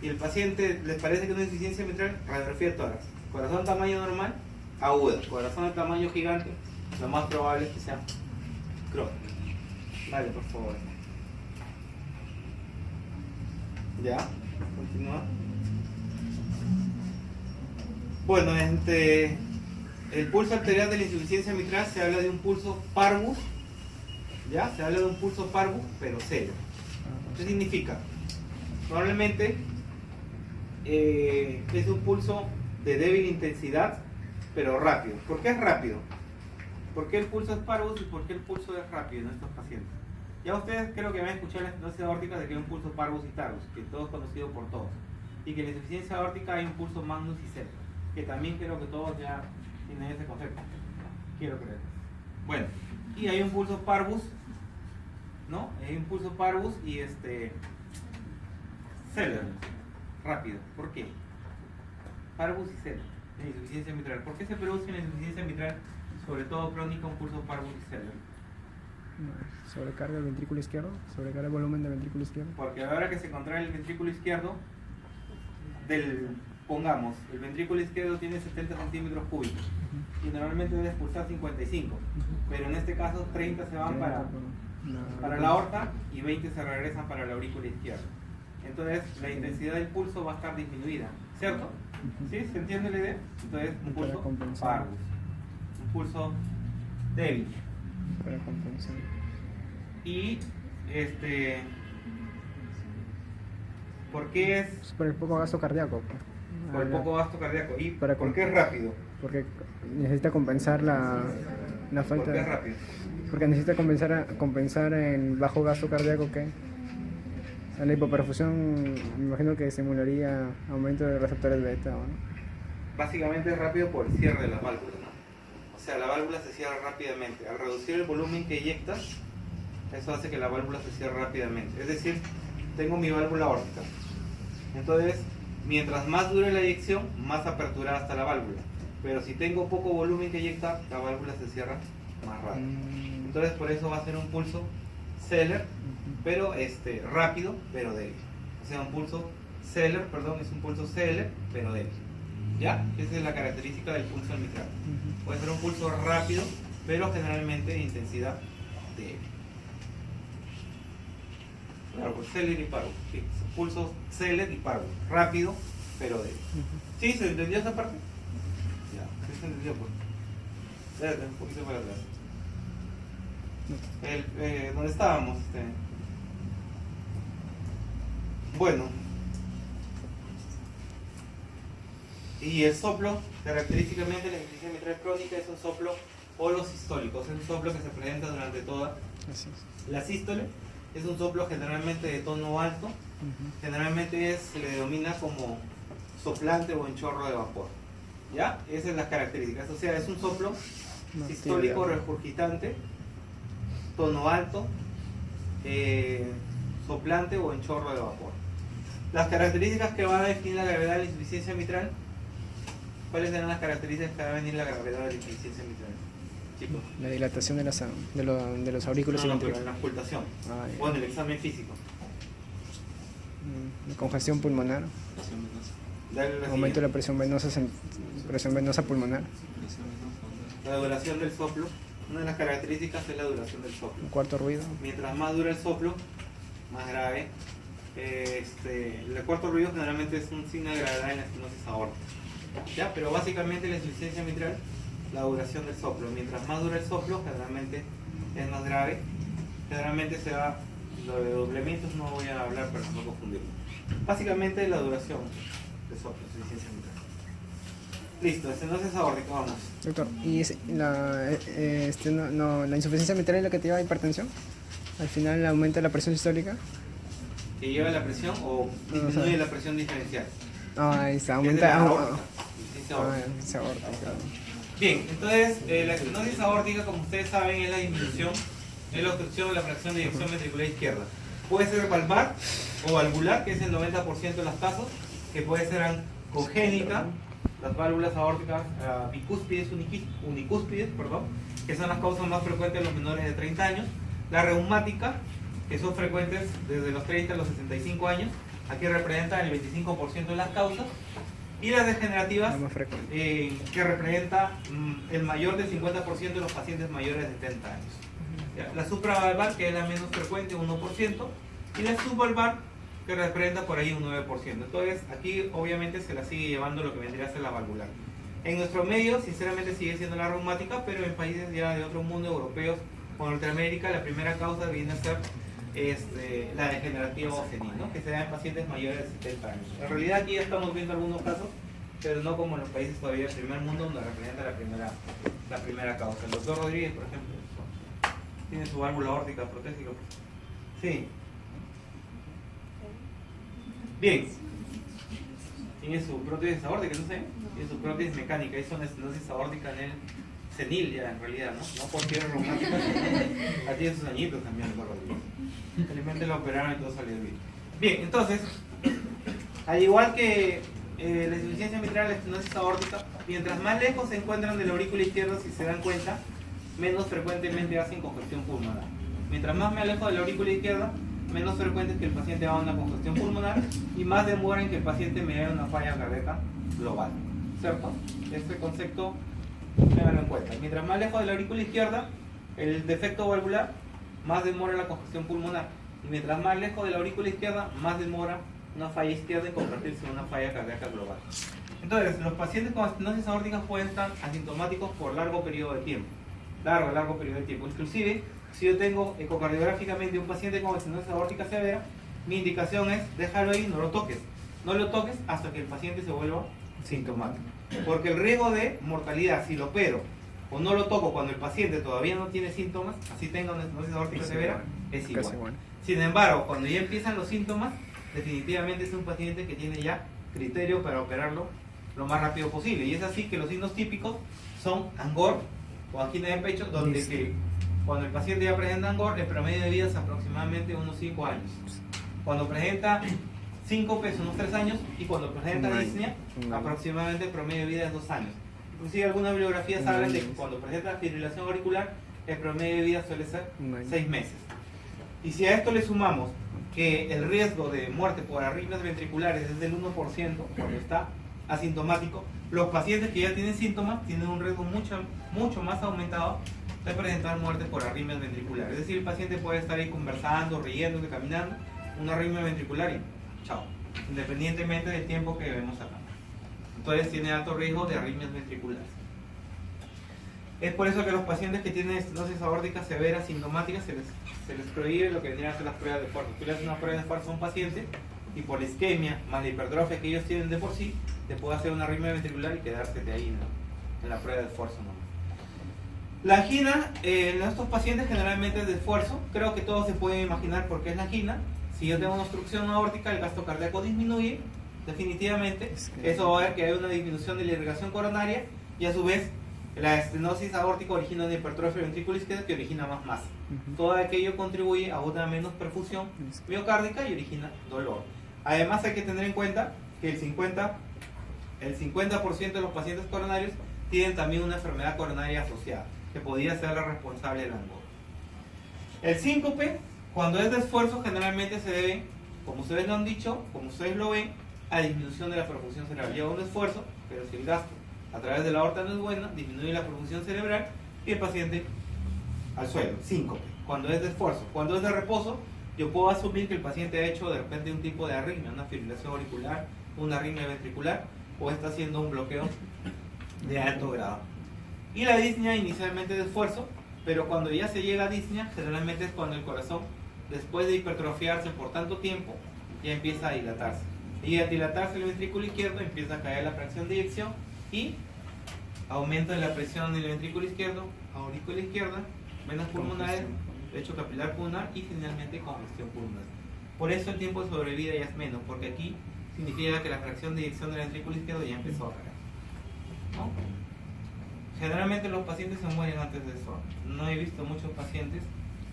y el paciente les parece que es una insuficiencia mitral, radiografía de tórax. Corazón tamaño normal, agudo. Corazón de tamaño gigante, lo más probable es que sea crónico. Vale, por favor. Ya, continúa. Bueno, el pulso arterial de la insuficiencia mitral se habla de un pulso parvus, ¿ya? Se habla de un pulso parvus, pero serio. ¿Qué significa? Probablemente es un pulso de débil intensidad, pero rápido. ¿Por qué es rápido? ¿Por qué el pulso es parvus y por qué el pulso es rápido en estos pacientes? Ya ustedes creo que van a escuchar la estenosis aórtica de que hay un pulso parvus y tarvus, que todo es conocido por todos. Y que en la insuficiencia aórtica hay un pulso magnus y septum, que también creo que todos ya tienen ese concepto. Quiero creer. Bueno, y hay un pulso parvus, ¿no? Hay un pulso parvus y celer, rápido. ¿Por qué? Parvus y celer, en insuficiencia mitral. ¿Por qué se produce en la insuficiencia mitral, sobre todo crónica, un pulso parvus y celer? Sobrecarga el ventrículo izquierdo, sobrecarga el volumen del ventrículo izquierdo. Porque a la hora que se contrae el ventrículo izquierdo, pongamos, el ventrículo izquierdo tiene 70 centímetros cúbicos y normalmente debe expulsar 55, pero en este caso 30 se van para la aorta y 20 se regresan para la aurícula izquierda. Entonces la intensidad del pulso va a estar disminuida, ¿cierto? ¿Sí? ¿Se entiende la idea? Entonces un pulso parvus, un pulso débil. Para compensar. Y ¿por qué es? Por el poco gasto cardíaco. Por el poco gasto cardíaco. ¿Y Para por qué es rápido? Porque necesita compensar la falta. ¿Por qué es rápido? Porque necesita compensar el bajo gasto cardíaco que la hipoperfusión, me imagino que simularía aumento de receptores beta, ¿no? Básicamente es rápido por el cierre de las válvulas. O sea, la válvula se cierra rápidamente. Al reducir el volumen que eyectas, eso hace que la válvula se cierre rápidamente. Es decir, tengo mi válvula aórtica. Entonces, mientras más dure la eyección, más aperturada está la válvula. Pero si tengo poco volumen que eyectar, la válvula se cierra más rápido. Entonces, por eso va a ser un pulso celer, pero rápido, pero débil. O sea, un pulso celer, es un pulso celer, pero débil. ¿Ya? Esa es la característica del pulso mitral. Puede ser un pulso rápido, pero generalmente de intensidad débil. Claro, pues celer y parvus. Sí, pulso celer y parvus. Rápido, pero débil. ¿Sí? ¿Se entendió esa parte? Ya, ¿sí se entendió? Pues. Espérate, un poquito para atrás. ¿Dónde estábamos? Bueno. Y el soplo, característicamente la insuficiencia mitral crónica, es un soplo holosistólico, es un soplo que se presenta durante toda la sístole. Es un soplo generalmente de tono alto, generalmente se le denomina como soplante o en chorro de vapor. ¿Ya? Esas son las características, o sea, es un soplo sistólico regurgitante, tono alto, soplante o en chorro de vapor. Las características que van a definir la gravedad de la insuficiencia mitral. ¿Cuáles serán las características que va a venir la gravedad de la insuficiencia mitral? Chicos. La dilatación de los aurículos y pero ventrículos. en la auscultación. Ah, ya. O en el examen físico. Congestión pulmonar. Aumento de la presión venosa pulmonar. La duración del soplo. Una de las características es la duración del soplo. Un cuarto ruido. Mientras más dura el soplo, más grave. El cuarto ruido generalmente es un signo de gravedad en la estenosis aórtica. ¿Ya? Pero básicamente la insuficiencia mitral, la duración del soplo. Mientras más dura el soplo, generalmente es más grave. Generalmente se da, lo de doblementos no voy a hablar para no confundirlo. Básicamente la duración del soplo, insuficiencia mitral. Listo, estenosis aórtica, vamos. Doctor, ¿y la insuficiencia mitral es la que te lleva a hipertensión? Al final aumenta la presión sistólica. ¿Que lleva la presión o disminuye la presión diferencial? Ahí está, aumenta. aumenta. Se aorta. Bien, entonces la estenosis aórtica, como ustedes saben, es la disminución, es la obstrucción de la fracción de eyección ventricular izquierda. Puede ser valvar o valvular, que es el 90% de los casos, que puede ser congénita, las válvulas aórticas bicúspides, unicúspides, que son las causas más frecuentes de los menores de 30 años, la reumática, que son frecuentes desde los 30 a los 65 años, aquí representan el 25% de las causas, y las degenerativas, La más frecuente. que representa el mayor del 50% de los pacientes mayores de 70 años. Ya, la supravalvar, que es la menos frecuente, 1%, y la subvalvar, que representa por ahí un 9%. Entonces, aquí obviamente se la sigue llevando lo que vendría a ser la valvular. En nuestro medio, sinceramente, sigue siendo la reumática, pero en países ya de otro mundo, europeos o Norteamérica, la primera causa viene a ser la degenerativa o senil, ¿no? Que se da en pacientes mayores de 70 años. En realidad aquí ya estamos viendo algunos casos, pero no como en los países todavía del primer mundo, donde representa la primera causa. El doctor Rodríguez, por ejemplo, tiene su válvula aórtica protésica. Sí. Bien. Tiene su prótesis aórtica, no sé. Tiene su prótesis mecánica. Eso es estenosis aórtica en el senil ya, en realidad, ¿no? No por fiebre reumática. Aquí tiene sus añitos también, el doctor Rodríguez. Felizmente lo operaron y todo salió bien. Bien, entonces, al igual que la insuficiencia mitral, la estenosis aórtica, mientras más lejos se encuentran del aurículo izquierdo, si se dan cuenta, menos frecuentemente hacen congestión pulmonar. Mientras más me alejo de la aurícula izquierda, menos frecuente es que el paciente haga una congestión pulmonar y más demora en que el paciente me dé una falla cardíaca global. ¿Cierto? Este concepto, ténganlo en cuenta. Mientras más lejos de la aurícula izquierda, el defecto valvular, más demora la congestión pulmonar. Y mientras más lejos de la aurícula izquierda, más demora una falla izquierda en convertirse en una falla cardíaca global. Entonces, los pacientes con estenosis aórtica pueden estar asintomáticos por largo periodo de tiempo. Largo periodo de tiempo. Inclusive, si yo tengo ecocardiográficamente un paciente con estenosis aórtica severa, mi indicación es déjalo ahí, no lo toques. No lo toques hasta que el paciente se vuelva sintomático. Porque el riesgo de mortalidad, si lo opero o no lo toco cuando el paciente todavía no tiene síntomas, así tenga una estenosis aórtica severa, es igual. Sin embargo, cuando ya empiezan los síntomas, definitivamente es un paciente que tiene ya criterio para operarlo lo más rápido posible. Y es así que los signos típicos son angor o angina de pecho, donde que cuando el paciente ya presenta angor, el promedio de vida es aproximadamente unos 5 años. Cuando presenta síncope es unos 3 años, y cuando presenta disnea, aproximadamente el promedio de vida es 2 años. Inclusive algunas bibliografías hablan de que cuando presenta fibrilación auricular, el promedio de vida suele ser 6 meses. Y si a esto le sumamos que el riesgo de muerte por arritmias ventriculares es del 1% cuando está asintomático, los pacientes que ya tienen síntomas tienen un riesgo mucho más aumentado de presentar muerte por arritmias ventriculares. Es decir, el paciente puede estar ahí conversando, riéndose, caminando, una arritmia ventricular y chao, independientemente del tiempo que vemos acá. Entonces tiene alto riesgo de arritmias ventriculares. Es por eso que los pacientes que tienen estenosis aórtica severa sintomática se les prohíbe lo que vendrían a ser las pruebas de esfuerzo. Tú le haces una prueba de esfuerzo a un paciente y por la isquemia más la hipertrofia que ellos tienen de por sí, te puede hacer una arritmia ventricular y quedarse de ahí en la prueba de esfuerzo nomás. La angina en estos pacientes generalmente es de esfuerzo. Creo que todos se pueden imaginar por qué es la angina. Si yo tengo una obstrucción aórtica, el gasto cardíaco disminuye, definitivamente. Eso va a ver que hay una disminución de la irrigación coronaria y a su vez la estenosis aórtica origina una hipertrofia ventricular izquierda que origina más masa. Todo aquello contribuye a una menos perfusión miocárdica y origina dolor. Además hay que tener en cuenta que el 50% de los pacientes coronarios tienen también una enfermedad coronaria asociada, que podría ser la responsable del angor. El síncope, cuando es de esfuerzo, generalmente se debe, como ustedes lo han dicho, como ustedes lo ven, a disminución de la perfusión cerebral. Lleva un esfuerzo, pero si el gasto a través de la aorta no es buena, disminuye la perfusión cerebral y el paciente al suelo. Síncope, cuando es de esfuerzo. Cuando es de reposo, yo puedo asumir que el paciente ha hecho de repente un tipo de arritmia, una fibrilación auricular, una arritmia ventricular, o está haciendo un bloqueo de alto grado. Y la disnea inicialmente de esfuerzo, pero cuando ya se llega a disnea, generalmente es cuando el corazón, después de hipertrofiarse por tanto tiempo, ya empieza a dilatarse. Y al dilatarse el ventrículo izquierdo, empieza a caer la fracción de eyección y aumenta la presión del ventrículo izquierdo, aurícula izquierda, venas pulmonares, lecho capilar pulmonar y finalmente congestión pulmonar. Por eso el tiempo de sobrevida ya es menos, porque aquí significa que la fracción de eyección del ventrículo izquierdo ya empezó a caer, ¿no? Generalmente los pacientes se mueren antes de eso. No he visto muchos pacientes,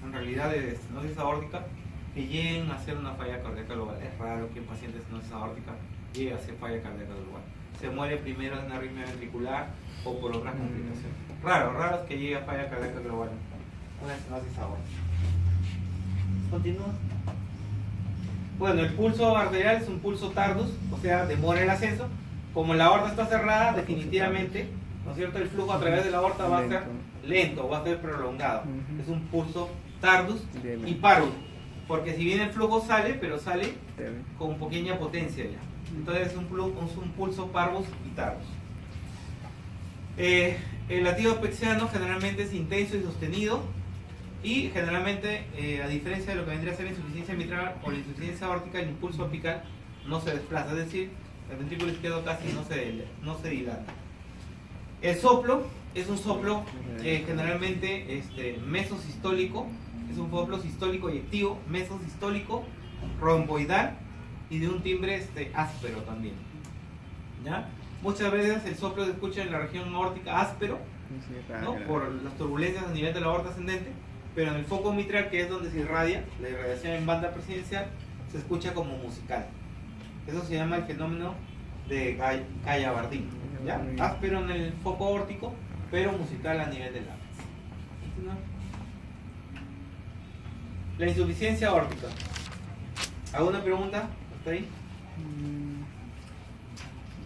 en realidad de estenosis aórtica, que lleguen a hacer una falla cardíaca global. Es raro que un paciente de estenosis aórtica llegue a hacer falla cardíaca global. se muere primero de una arritmia ventricular o por otras complicaciones. Raro es que llegue a falla cardíaca global, una estenosis aórtica. Continúa. Bueno, el pulso arterial es un pulso tardus, o sea, demora el ascenso. Como la aorta está cerrada, definitivamente, ¿no es cierto? El flujo a través de la aorta va a ser lento, va a ser prolongado. Es un pulso tardus y parus, porque si bien el flujo sale, pero sale con pequeña potencia ya. Entonces es un pulso parvus y tardus. El latido pexiano generalmente es intenso y sostenido, y generalmente, a diferencia de lo que vendría a ser la insuficiencia mitral o la insuficiencia aórtica, el impulso apical no se desplaza, es decir, el ventrículo izquierdo casi no se dilata. El soplo es un soplo generalmente mesosistólico, es un soplo sistólico eyectivo, mesosistólico, romboidal y de un timbre áspero también. ¿Ya? Muchas veces el soplo se escucha en la región aórtica áspero, ¿no? Por las turbulencias a nivel de la aorta ascendente, pero en el foco mitral, que es donde se irradia, la irradiación en banda presidencial, se escucha como musical. Eso se llama el fenómeno de Gallabardín, ¿ya? Áspero en el foco aórtico, pero musical a nivel del ápice. La insuficiencia aórtica. ¿Alguna pregunta? ¿Hasta ahí?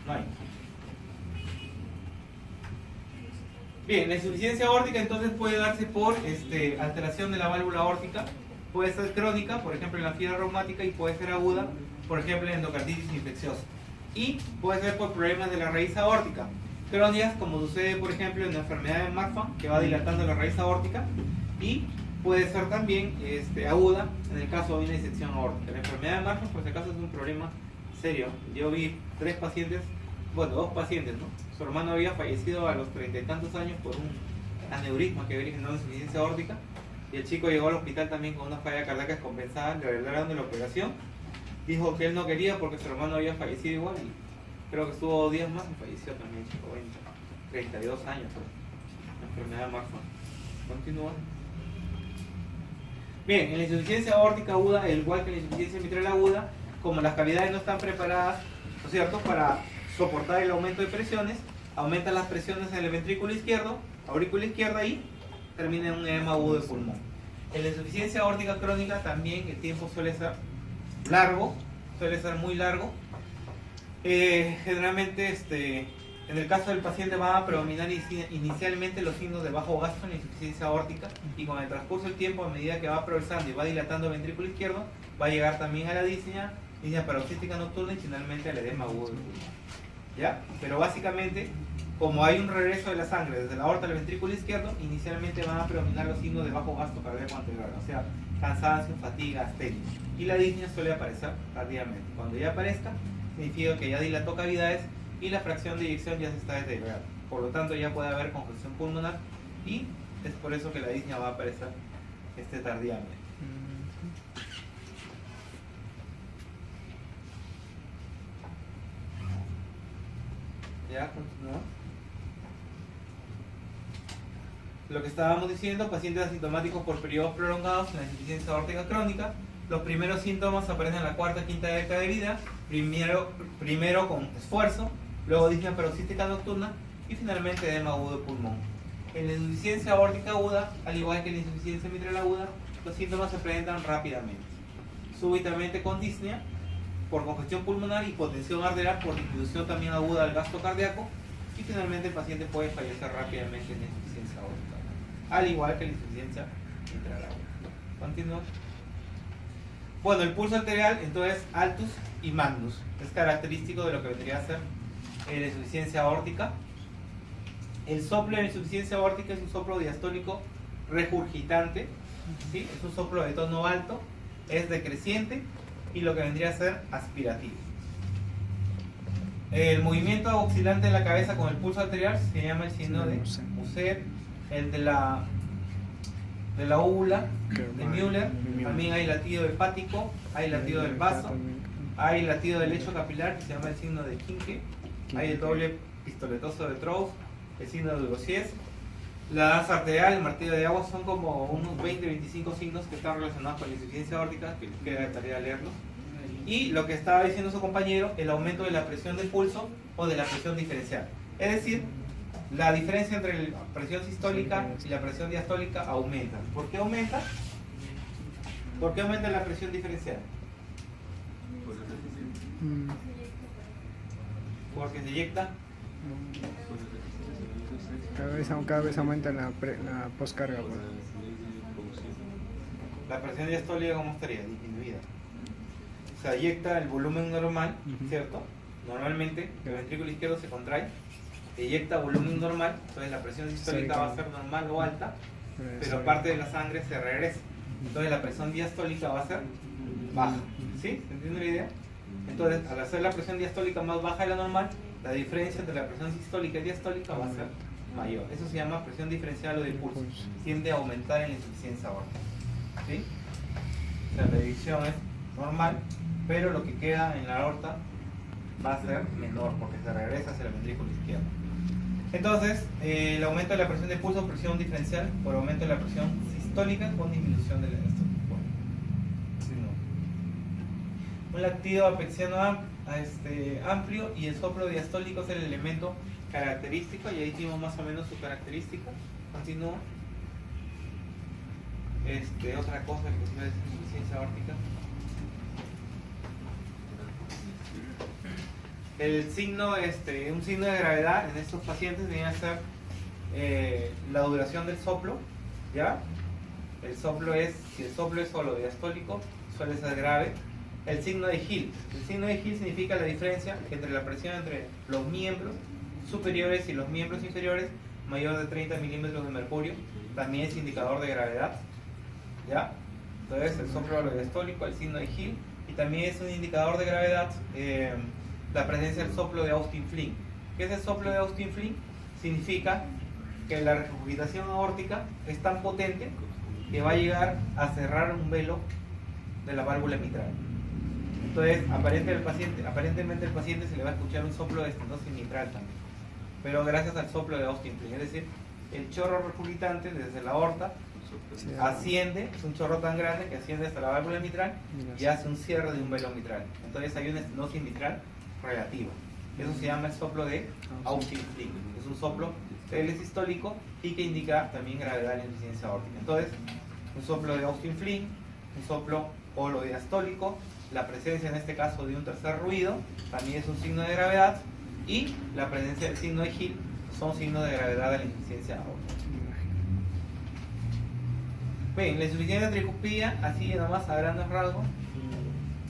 No hay. Bien, la insuficiencia aórtica entonces puede darse por alteración de la válvula aórtica. Puede ser crónica, por ejemplo en la fiebre reumática, y puede ser aguda, por ejemplo en endocarditis infecciosa. Y puede ser por problemas de la raíz aórtica. Crónicas, como sucede por ejemplo en la enfermedad de Marfan, que va dilatando la raíz aórtica. Y puede ser también aguda en el caso de una disección aórtica. La enfermedad de Marfan, por si acaso, es un problema serio. Yo vi dos pacientes, ¿no? Su hermano había fallecido a los 30 y tantos años por un aneurisma que había generado insuficiencia aórtica, y el chico llegó al hospital también con una falla cardíaca descompensada. Le arreglaron de la operación, dijo que él no quería porque su hermano había fallecido igual, y creo que estuvo 2 días más y falleció también, chico, 32 años, la enfermedad de Marfan. Continúa. Bien, en la insuficiencia aórtica aguda, igual que en la insuficiencia mitral aguda, como las cavidades no están preparadas, ¿no es cierto?, para soportar el aumento de presiones, aumentan las presiones en el ventrículo izquierdo, aurícula izquierda, y termina en un edema agudo de pulmón. En la insuficiencia aórtica crónica también el tiempo suele ser largo, suele ser muy largo. Generalmente en el caso del paciente van a predominar inicialmente los signos de bajo gasto en la insuficiencia aórtica, y con el transcurso del tiempo, a medida que va progresando y va dilatando el ventrículo izquierdo, va a llegar también a la disnea paroxística nocturna y finalmente al edema agudo del pulmón. ¿Ya? Pero básicamente, como hay un regreso de la sangre desde la aorta al ventrículo izquierdo, inicialmente van a predominar los signos de bajo gasto cardíaco anterior, o sea, cansancio, fatiga, astenia. Y la disnea suele aparecer tardíamente. Cuando ya aparezca, significa que ya dilató cavidades y la fracción de eyección ya se está deteriorando. Por lo tanto, ya puede haber congestión pulmonar, y es por eso que la disnea va a aparecer tardíamente. Ya, continúa. Lo que estábamos diciendo, pacientes asintomáticos por periodos prolongados en la insuficiencia aórtica crónica. Los primeros síntomas aparecen en la cuarta, quinta década de vida, primero con esfuerzo, luego disnea paroxística nocturna y finalmente edema agudo de pulmón. En la insuficiencia aórtica aguda, al igual que en la insuficiencia mitral aguda, los síntomas se presentan rápidamente, súbitamente con disnea por congestión pulmonar, hipotensión arterial por disminución también aguda del gasto cardíaco, y finalmente el paciente puede fallecer rápidamente en la insuficiencia aórtica, al igual que en la insuficiencia mitral aguda. Continúa. Bueno, el pulso arterial entonces altus y magnus es característico de lo que vendría a ser la insuficiencia aórtica. El soplo en la insuficiencia aórtica es un soplo diastólico regurgitante, ¿sí? Es un soplo de tono alto, es decreciente, y lo que vendría a ser aspirativo. El movimiento oscilante de la cabeza con el pulso arterial se llama el signo de Muser. El de la úvula de Müller. También hay latido hepático, hay latido del vaso, hay latido del lecho capilar, que se llama el signo de Kinke. Hay el doble pistoletoso de Trouve, el signo de Gaussier. La danza arterial, el martillo de agua, son como unos 20-25 signos que están relacionados con la insuficiencia aórtica, que les queda de tarea leerlos. Y lo que estaba diciendo su compañero, el aumento de la presión de pulso o de la presión diferencial. Es decir, la diferencia entre la presión sistólica y la presión diastólica aumenta. ¿Por qué aumenta? ¿Por qué aumenta la presión diferencial? Porque se eyecta. Cada vez aumenta la poscarga. Pues. La presión diastólica, ¿cómo estaría? Disminuida. Se eyecta el volumen normal, ¿cierto? Normalmente el ventrículo izquierdo se contrae, eyecta volumen normal, entonces la presión sistólica va a ser normal o alta, pero parte de la sangre se regresa. Entonces la presión diastólica va a ser baja. ¿Sí? ¿Entiende la idea? Entonces, al hacer la presión diastólica más baja de la normal, la diferencia entre la presión sistólica y diastólica va a ser mayor. Eso se llama presión diferencial o de pulso. Tiende a aumentar en la insuficiencia aórtica. ¿Sí? O sea, la eyección es normal, pero lo que queda en la aorta va a ser menor porque se regresa hacia el ventrículo izquierdo. Entonces, el aumento de la presión de pulso, presión diferencial por aumento de la presión sistólica con disminución de la diastólica. Un latido apexiano amplio y el soplo diastólico es el elemento característico, y ahí dimos más o menos su característica. Continúo. Otra cosa que se llama insuficiencia aórtica. El signo, un signo de gravedad en estos pacientes viene a ser la duración del soplo, ¿ya? El soplo si el soplo es solo diastólico, suele ser grave. El signo de Hill. El signo de Hill significa la diferencia entre la presión entre los miembros superiores y los miembros inferiores mayor de 30 milímetros de mercurio. También es indicador de gravedad, ¿ya? Entonces el soplo diastólico, el signo de Hill, y también es un indicador de gravedad la presencia del soplo de Austin-Flint. ¿Qué es el soplo de Austin-Flint? Significa que la regurgitación aórtica es tan potente que va a llegar a cerrar un velo de la válvula mitral. Entonces, aparentemente el paciente se le va a escuchar un soplo de estenosis mitral también, pero gracias al soplo de Austin-Flint, es decir, el chorro regurgitante desde la aorta asciende, es un chorro tan grande que asciende hasta la válvula mitral y hace un cierre de un velo mitral. Entonces hay una estenosis mitral relativa. Eso se llama el soplo de Austin-Flint. Es un soplo telesistólico y que indica también gravedad de la insuficiencia aórtica. Entonces, un soplo de Austin-Flint, un soplo holodiastólico, la presencia en este caso de un tercer ruido también es un signo de gravedad, y la presencia del signo de Hill son signos de gravedad de la insuficiencia aórtica. Bien, la insuficiencia tricuspidia, así nomás a grandes rasgos.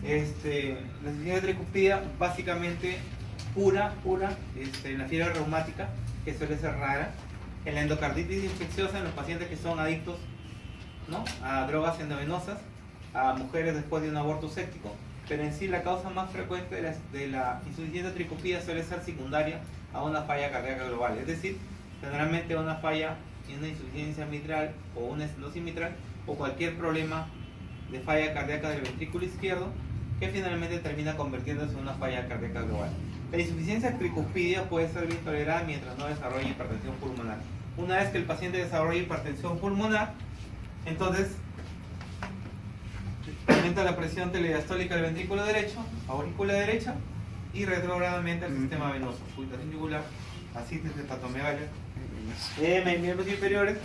La insuficiencia tricuspidia básicamente pura en la fiebre reumática, que suele ser rara, en la endocarditis infecciosa en los pacientes que son adictos, ¿no?, a drogas endovenosas, a mujeres después de un aborto séptico, pero en sí la causa más frecuente de la insuficiencia tricuspida suele ser secundaria a una falla cardíaca global, es decir, generalmente una falla y una insuficiencia mitral o una estenosis mitral o cualquier problema de falla cardíaca del ventrículo izquierdo que finalmente termina convirtiéndose en una falla cardíaca global. La insuficiencia tricuspidia puede ser bien tolerada mientras no desarrolle hipertensión pulmonar. Una vez que el paciente desarrolla hipertensión pulmonar, entonces aumenta la presión telediastólica del ventrículo derecho, aurícula derecha, y retrogradamente al sistema venoso, auscultación yugular, ascitis hepatomegalia, edema en miembros inferiores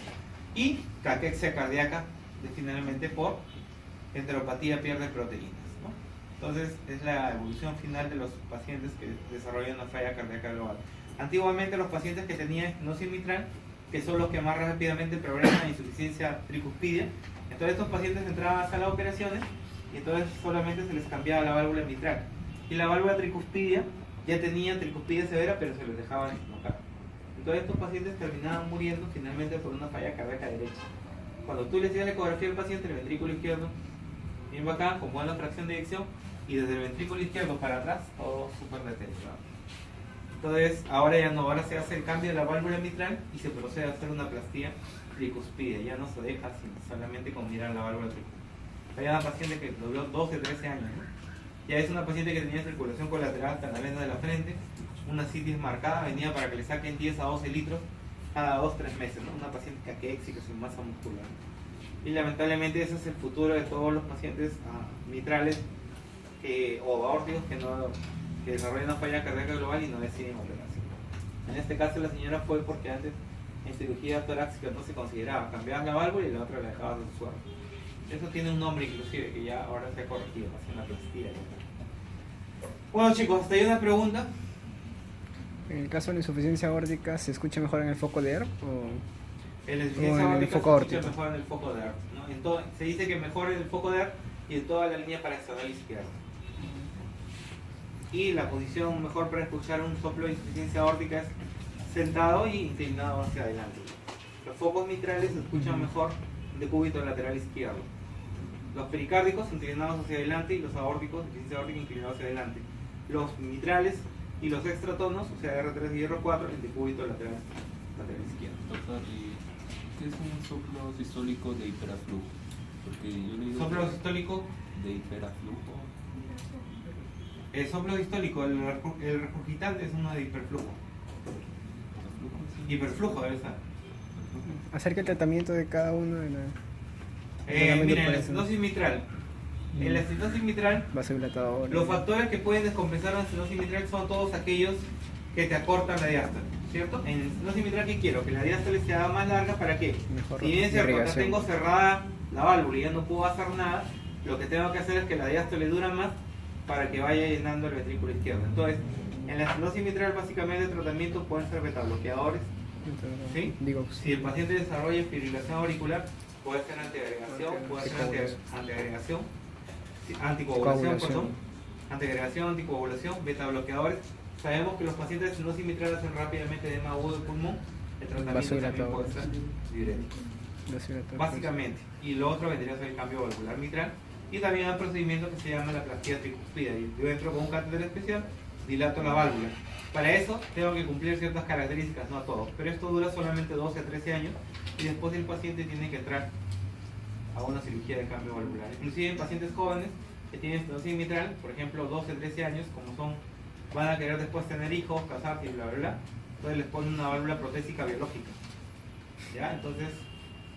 y caquexia cardíaca, finalmente por enteropatía, pierde proteínas, ¿no? Entonces es la evolución final de los pacientes que desarrollan una falla cardíaca global. Antiguamente los pacientes que tenían estenosis mitral, que son los que más rápidamente progresan a insuficiencia tricuspidia, entonces estos pacientes entraban a sala de operaciones y entonces solamente se les cambiaba la válvula mitral, y la válvula tricuspidia ya tenía tricuspidia severa, pero se les dejaban estenocar. Entonces estos pacientes terminaban muriendo finalmente por una falla cardíaca derecha. Cuando tú le hacías la ecografía al paciente, el ventrículo izquierdo bien bacán, con buena fracción de eyección, y desde el ventrículo izquierdo para atrás todo súper deteriorado. Entonces ahora ya no, ahora se hace el cambio de la válvula mitral y se procede a hacer una plastía tricuspidia, ya no se deja solamente con mirar la válvula tricuspidia. Hay una paciente que duró 12, 13 años, ¿no? Ya es una paciente que tenía circulación colateral hasta la vena de la frente, una citis marcada, venía para que le saquen 10 a 12 litros cada 2-3 meses, ¿no? Una paciente caquéxica sin masa muscular. Y lamentablemente ese es el futuro de todos los pacientes mitrales o aórticos que desarrollan una falla cardíaca global y no deciden operarse. En este caso la señora fue porque antes en cirugía torácica no se consideraba, cambiabas la válvula y la otra la dejabas de suero. Eso tiene un nombre inclusive que ya ahora se ha corregido, hace una plastía. Bueno chicos, hasta ahí una pregunta. En el caso de la insuficiencia aórtica, ¿se escucha mejor en el foco de ERP En la o insuficiencia en el aórtica foco se escucha aórtico? mejor en el foco de ERT, ¿no? Se dice que mejor en el foco de ERT y en toda la línea paraesternal izquierda. Y la posición mejor para escuchar un soplo de insuficiencia aórtica es sentado y inclinado hacia adelante. Los focos mitrales se escuchan mejor de cúbito lateral izquierdo. Los pericárdicos inclinados hacia adelante y los aórticos, insuficiencia aórtica inclinados hacia adelante. Los mitrales y los extratonos, o sea R3 y R4, el de cúbito lateral izquierdo. Doctor, ¿y qué es un soplo sistólico de hiperaflujo? Porque yo le digo Soplo sistólico. de hiperaflujo. El soplo distólico, el regurgitante es uno de hiperflujo. Aflujo, sí. Hiperflujo debe ser. Acerca del tratamiento de cada uno de la Mira, en la estenosis mitral. En la estenosis mitral, vasodilatador. los factores que pueden descompensar la estenosis mitral son todos aquellos que te acortan la diástole, ¿cierto? En la estenosis mitral, ¿qué quiero? Que la diástole se haga más larga, ¿para qué? Mejor Si bien es cierto, acá irrigación. tengo cerrada la válvula y ya no puedo hacer nada, lo que tengo que hacer es que la diástole dura más para que vaya llenando el ventrículo izquierdo. Entonces, en la estenosis mitral, básicamente el tratamiento pueden ser betabloqueadores. ¿Sí? Digo, Si el paciente desarrolla fibrilación auricular, puede ser antiagregación, puede ser antiagregación, anticoagulación, Coagulación. perdón, antiagregación, anticoagulación, beta bloqueadores. Sabemos que los pacientes de estenosis mitral hacen rápidamente edema agudo del pulmón, el tratamiento también puede ser diurético. Básicamente, y lo otro vendría a ser el cambio valvular mitral, y también hay un procedimiento que se llama la plastía tricuspida, y yo entro con un catéter especial, dilato la válvula. Para eso tengo que cumplir ciertas características, no a todos, pero esto dura solamente 12 a 13 años y después el paciente tiene que entrar a una cirugía de cambio valvular. Inclusive en pacientes jóvenes que tienen estenosis mitral, por ejemplo 12 13 años, como van a querer después tener hijos, casarse y bla bla bla, entonces les ponen una válvula protésica biológica. ¿Ya? Entonces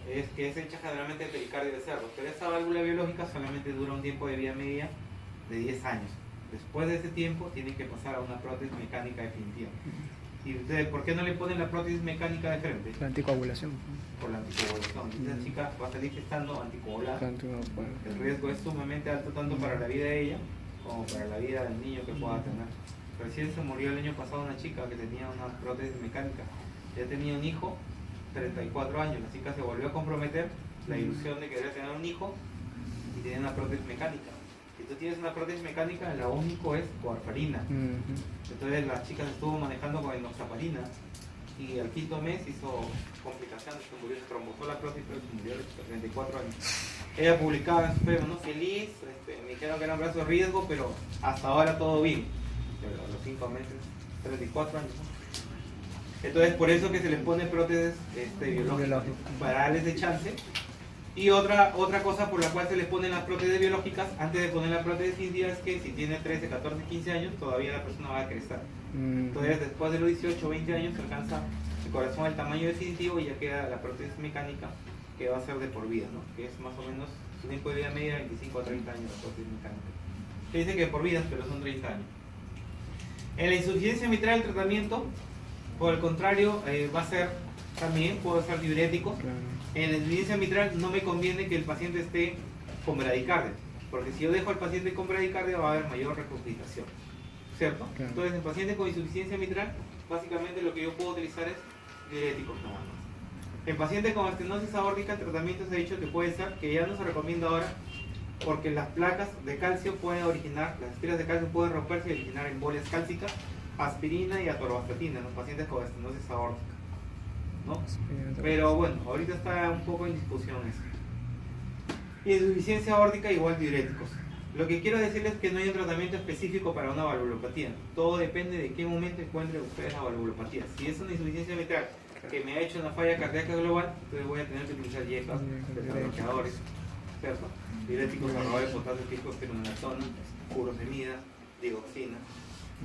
es hecha generalmente de pericardio de cerdo, pero esa válvula biológica solamente dura un tiempo de vida media de 10 años. Después de ese tiempo tienen que pasar a una prótesis mecánica definitiva. ¿Y ustedes por qué no le ponen la prótesis mecánica de frente? la anticoagulación. Por la anticoagulación. Esa chica va a salir estando anticoagulada. Bueno, El riesgo es sumamente alto tanto para la vida de ella como para la vida del niño que pueda tener. Recién se murió el año pasado una chica que tenía una prótesis mecánica. Ya tenía un hijo, 34 años. La chica se volvió a comprometer la ilusión de querer tener un hijo y tenía una prótesis mecánica. Si tú tienes una prótesis mecánica, lo único es warfarina. Entonces la chica se estuvo manejando con enoxaparina y al quinto mes hizo complicaciones, se murió, se trombosó la prótesis, pero se murió a los 34 años. Ella publicaba en su Facebook, ¿no? Feliz, me dijeron que era un brazo de riesgo, pero hasta ahora todo bien. Pero a los 5 meses, 34 años. ¿No? Entonces por eso que se les pone prótesis biológicas para darles de chance. Y otra cosa por la cual se les ponen las prótesis biológicas antes de poner la prótesis definitiva es que si tiene 13, 14, 15 años todavía la persona va a crecer. Entonces después de los 18, 20 años alcanza el corazón al tamaño definitivo y ya queda la prótesis mecánica que va a ser de por vida, ¿no? Que es más o menos un tiempo de vida media de 25 a 30 años la prótesis mecánica. Se dice que por vida, pero son 30 años. En la insuficiencia mitral el tratamiento, por el contrario, va a ser también, puede ser diuréticos. En la insuficiencia mitral no me conviene que el paciente esté con bradicardia, porque si yo dejo al paciente con bradicardia va a haber mayor regurgitación, ¿cierto? Claro. Entonces en pacientes con insuficiencia mitral, básicamente lo que yo puedo utilizar es diuréticos nada más. En pacientes con estenosis aórtica, el tratamiento se ha dicho que puede ser, que ya no se recomienda ahora, porque las placas de calcio pueden originar, las espiras de calcio pueden romperse y originar embolias cálcicas, aspirina y atorvastatina en los pacientes con estenosis aórtica, ¿no? Pero bueno, ahorita está un poco en discusión eso. Y insuficiencia aórtica igual diuréticos. Lo que quiero decirles es que no hay un tratamiento específico para una valvulopatía. Todo depende de qué momento encuentren ustedes la valvulopatía. Si es una insuficiencia mitral que me ha hecho una falla cardíaca global, entonces voy a tener que utilizar YEPAs, beta-bloqueadores, ¿cierto? Diuréticos a base de potasio tipo espironolactona, furosemida, digoxina.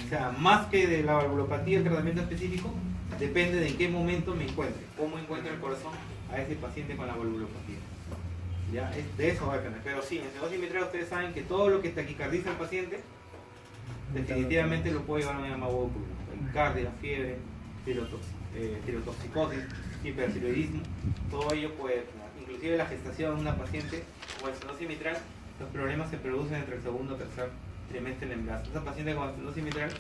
O sea, más que de la valvulopatía, el tratamiento específico depende de en qué momento me encuentre, cómo encuentra el corazón a ese paciente con la valvulopatía. Ya, de eso va a depender. Pero sí, en estenosis mitral ustedes saben que todo lo que taquicardiza al paciente definitivamente lo puede llevar a una llama huevo pulmón. Taquicardia, fiebre, tirotoxicosis, hipertiroidismo, todo ello puede, inclusive la gestación de una paciente con estenosis mitral, los problemas se producen entre el segundo o tercer trimestre del embarazo. Esa paciente con estenosis mitral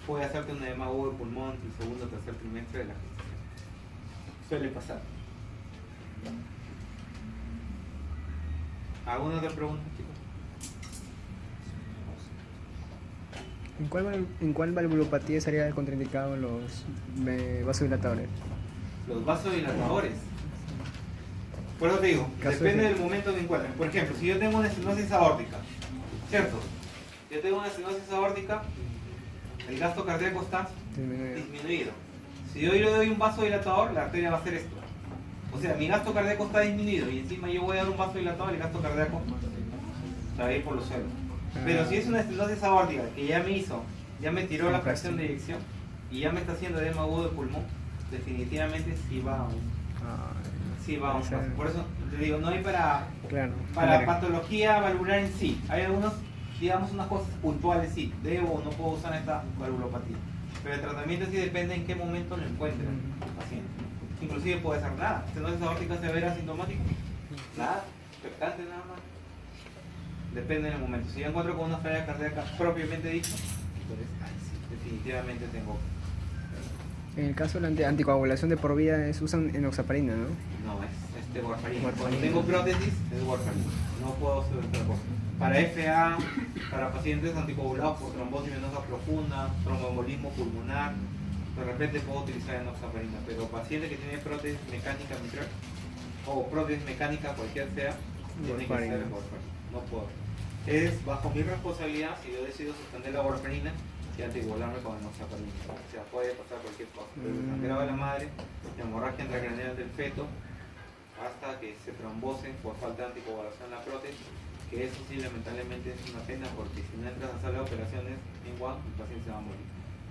puede hacerte una edema agudo de pulmón entre el segundo o tercer trimestre de la gestación. Suele pasar. ¿Alguna otra pregunta, chicos? ¿En cuál valvulopatía sería contraindicado los vasodilatadores? Los vasodilatadores. Por eso te digo, Caso depende de- del momento que encuentren. Por ejemplo, si yo tengo una estenosis aórtica, ¿cierto? Yo tengo una estenosis aórtica, el gasto cardíaco está disminuido. Si yo le doy un vasodilatador, la arteria va a hacer esto. O sea, mi gasto cardíaco está disminuido y encima yo voy a dar un vasodilatador, el gasto cardíaco se va a ir por los suelos. Pero si es una estenosis aórtica que ya me hizo, ya me tiró la fracción de eyección y ya me está haciendo edema agudo de pulmón, definitivamente sí va a un, sí va a un paso. Por eso te digo, no hay para patología valvular en sí. Hay algunos, digamos, unas cosas puntuales, sí, debo o no puedo usar esta valvulopatía. Pero el tratamiento sí depende en qué momento lo encuentre el paciente. Inclusive puede ser nada, estenosis aórtica severa asintomática, nada, expectante nada más. Depende del momento. Si yo encuentro con una falla cardíaca propiamente dicha, entonces sí, definitivamente tengo. En el caso de la anticoagulación de por vida usan enoxaparina, ¿no? No, es warfarina. Warfarina. Cuando tengo prótesis, es warfarina. No puedo hacer otra cosa. Para FA, para pacientes anticoagulados por trombosis venosa profunda, tromboembolismo pulmonar, de repente puedo utilizar enoxaparina. Pero paciente que tiene prótesis mecánica mitral o prótesis mecánica cualquier sea, tiene que ser warfarina. No puedo. Es bajo mi responsabilidad si yo decido suspender la warfarina y anticoagularme con enoxaparina. O sea, puede pasar cualquier cosa. Desde el sangrado de la madre, la hemorragia intracraneal del feto, hasta que se trombose por falta de anticoagulación la prótesis, que eso sí lamentablemente es una pena porque si no entras a sala de operaciones en Guam, el paciente se va a morir.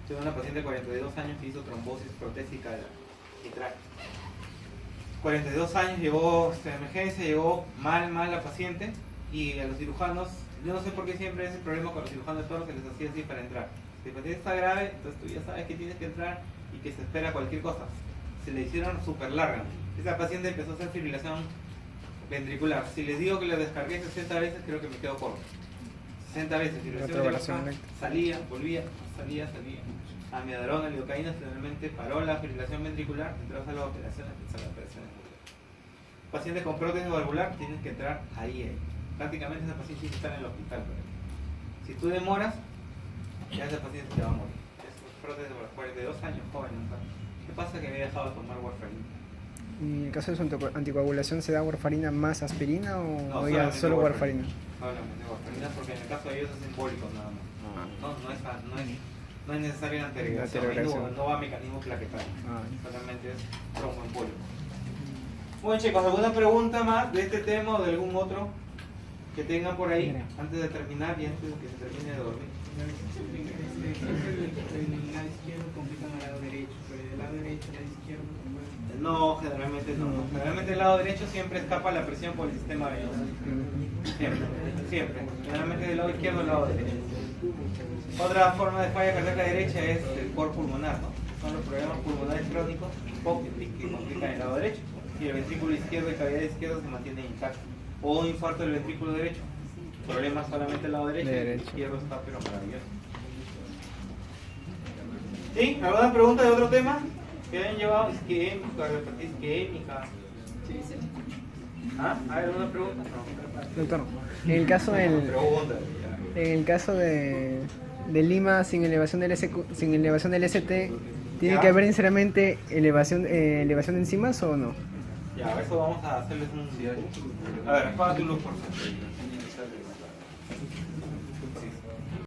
Tengo una paciente de 42 años que hizo trombosis protésica de la mitral. 42 años, llegó a emergencia, llegó mal la paciente y a los cirujanos, yo no sé por qué siempre ese problema con los cirujanos de toros se les hacía así para entrar. Si el paciente está grave, entonces tú ya sabes que tienes que entrar y que se espera cualquier cosa. Se le hicieron súper larga. Esa paciente empezó a hacer fibrilación ventricular. Si les digo que la descargué 60 veces, creo que me quedo corto. 60 veces, fibrilación ventricular, salía, volvía, salía. Amiodarona, lidocaína, finalmente paró la fibrilación ventricular, entró a las operaciones, Pacientes con prótesis valvular tienen que entrar ahí. Prácticamente esa paciente tiene que estar en el hospital. Si tú demoras, ya ese paciente te va a morir. Es prótesis de 42 años, joven. ¿Qué pasa? Que había dejado de tomar warfarina. ¿Y en el caso de su anticoagulación se da warfarina más aspirina o No, ya solo warfarina? Solamente warfarina, porque en el caso de ellos es simbólico nada más. No es necesaria la anterioración, no va a mecanismo plaquetario. Solamente es tromboembólico. Bueno, chicos, ¿alguna pregunta más de este tema o de algún otro que tengan por ahí antes de terminar y antes de que se termine de dormir? Siempre el lado izquierdo complican al lado derecho, pero del lado derecho al lado izquierdo. No, generalmente no. Generalmente el lado derecho siempre escapa la presión por el sistema venoso. Siempre. Generalmente del lado izquierdo al lado derecho. Otra forma de falla cardíaca derecha es el cor pulmonar, ¿no? Son los problemas pulmonares crónicos que complican el lado derecho. Y el ventrículo izquierdo y cavidad izquierda se mantiene intacto. O un infarto del ventrículo derecho. Problemas solamente del lado derecho. El izquierdo está pero maravilloso. ¿Sí? ¿Alguna pregunta de otro tema? ¿Que hayan llevado isquémica, cardiopatía isquémica? ¿Ah? ¿Hay alguna pregunta? No. Doctor, en el caso de Lima sin elevación del ST, ¿tiene que haber necesariamente elevación de enzimas o no? Ya, eso vamos a hacerles un diario. A ver, apaga tu luz por favor.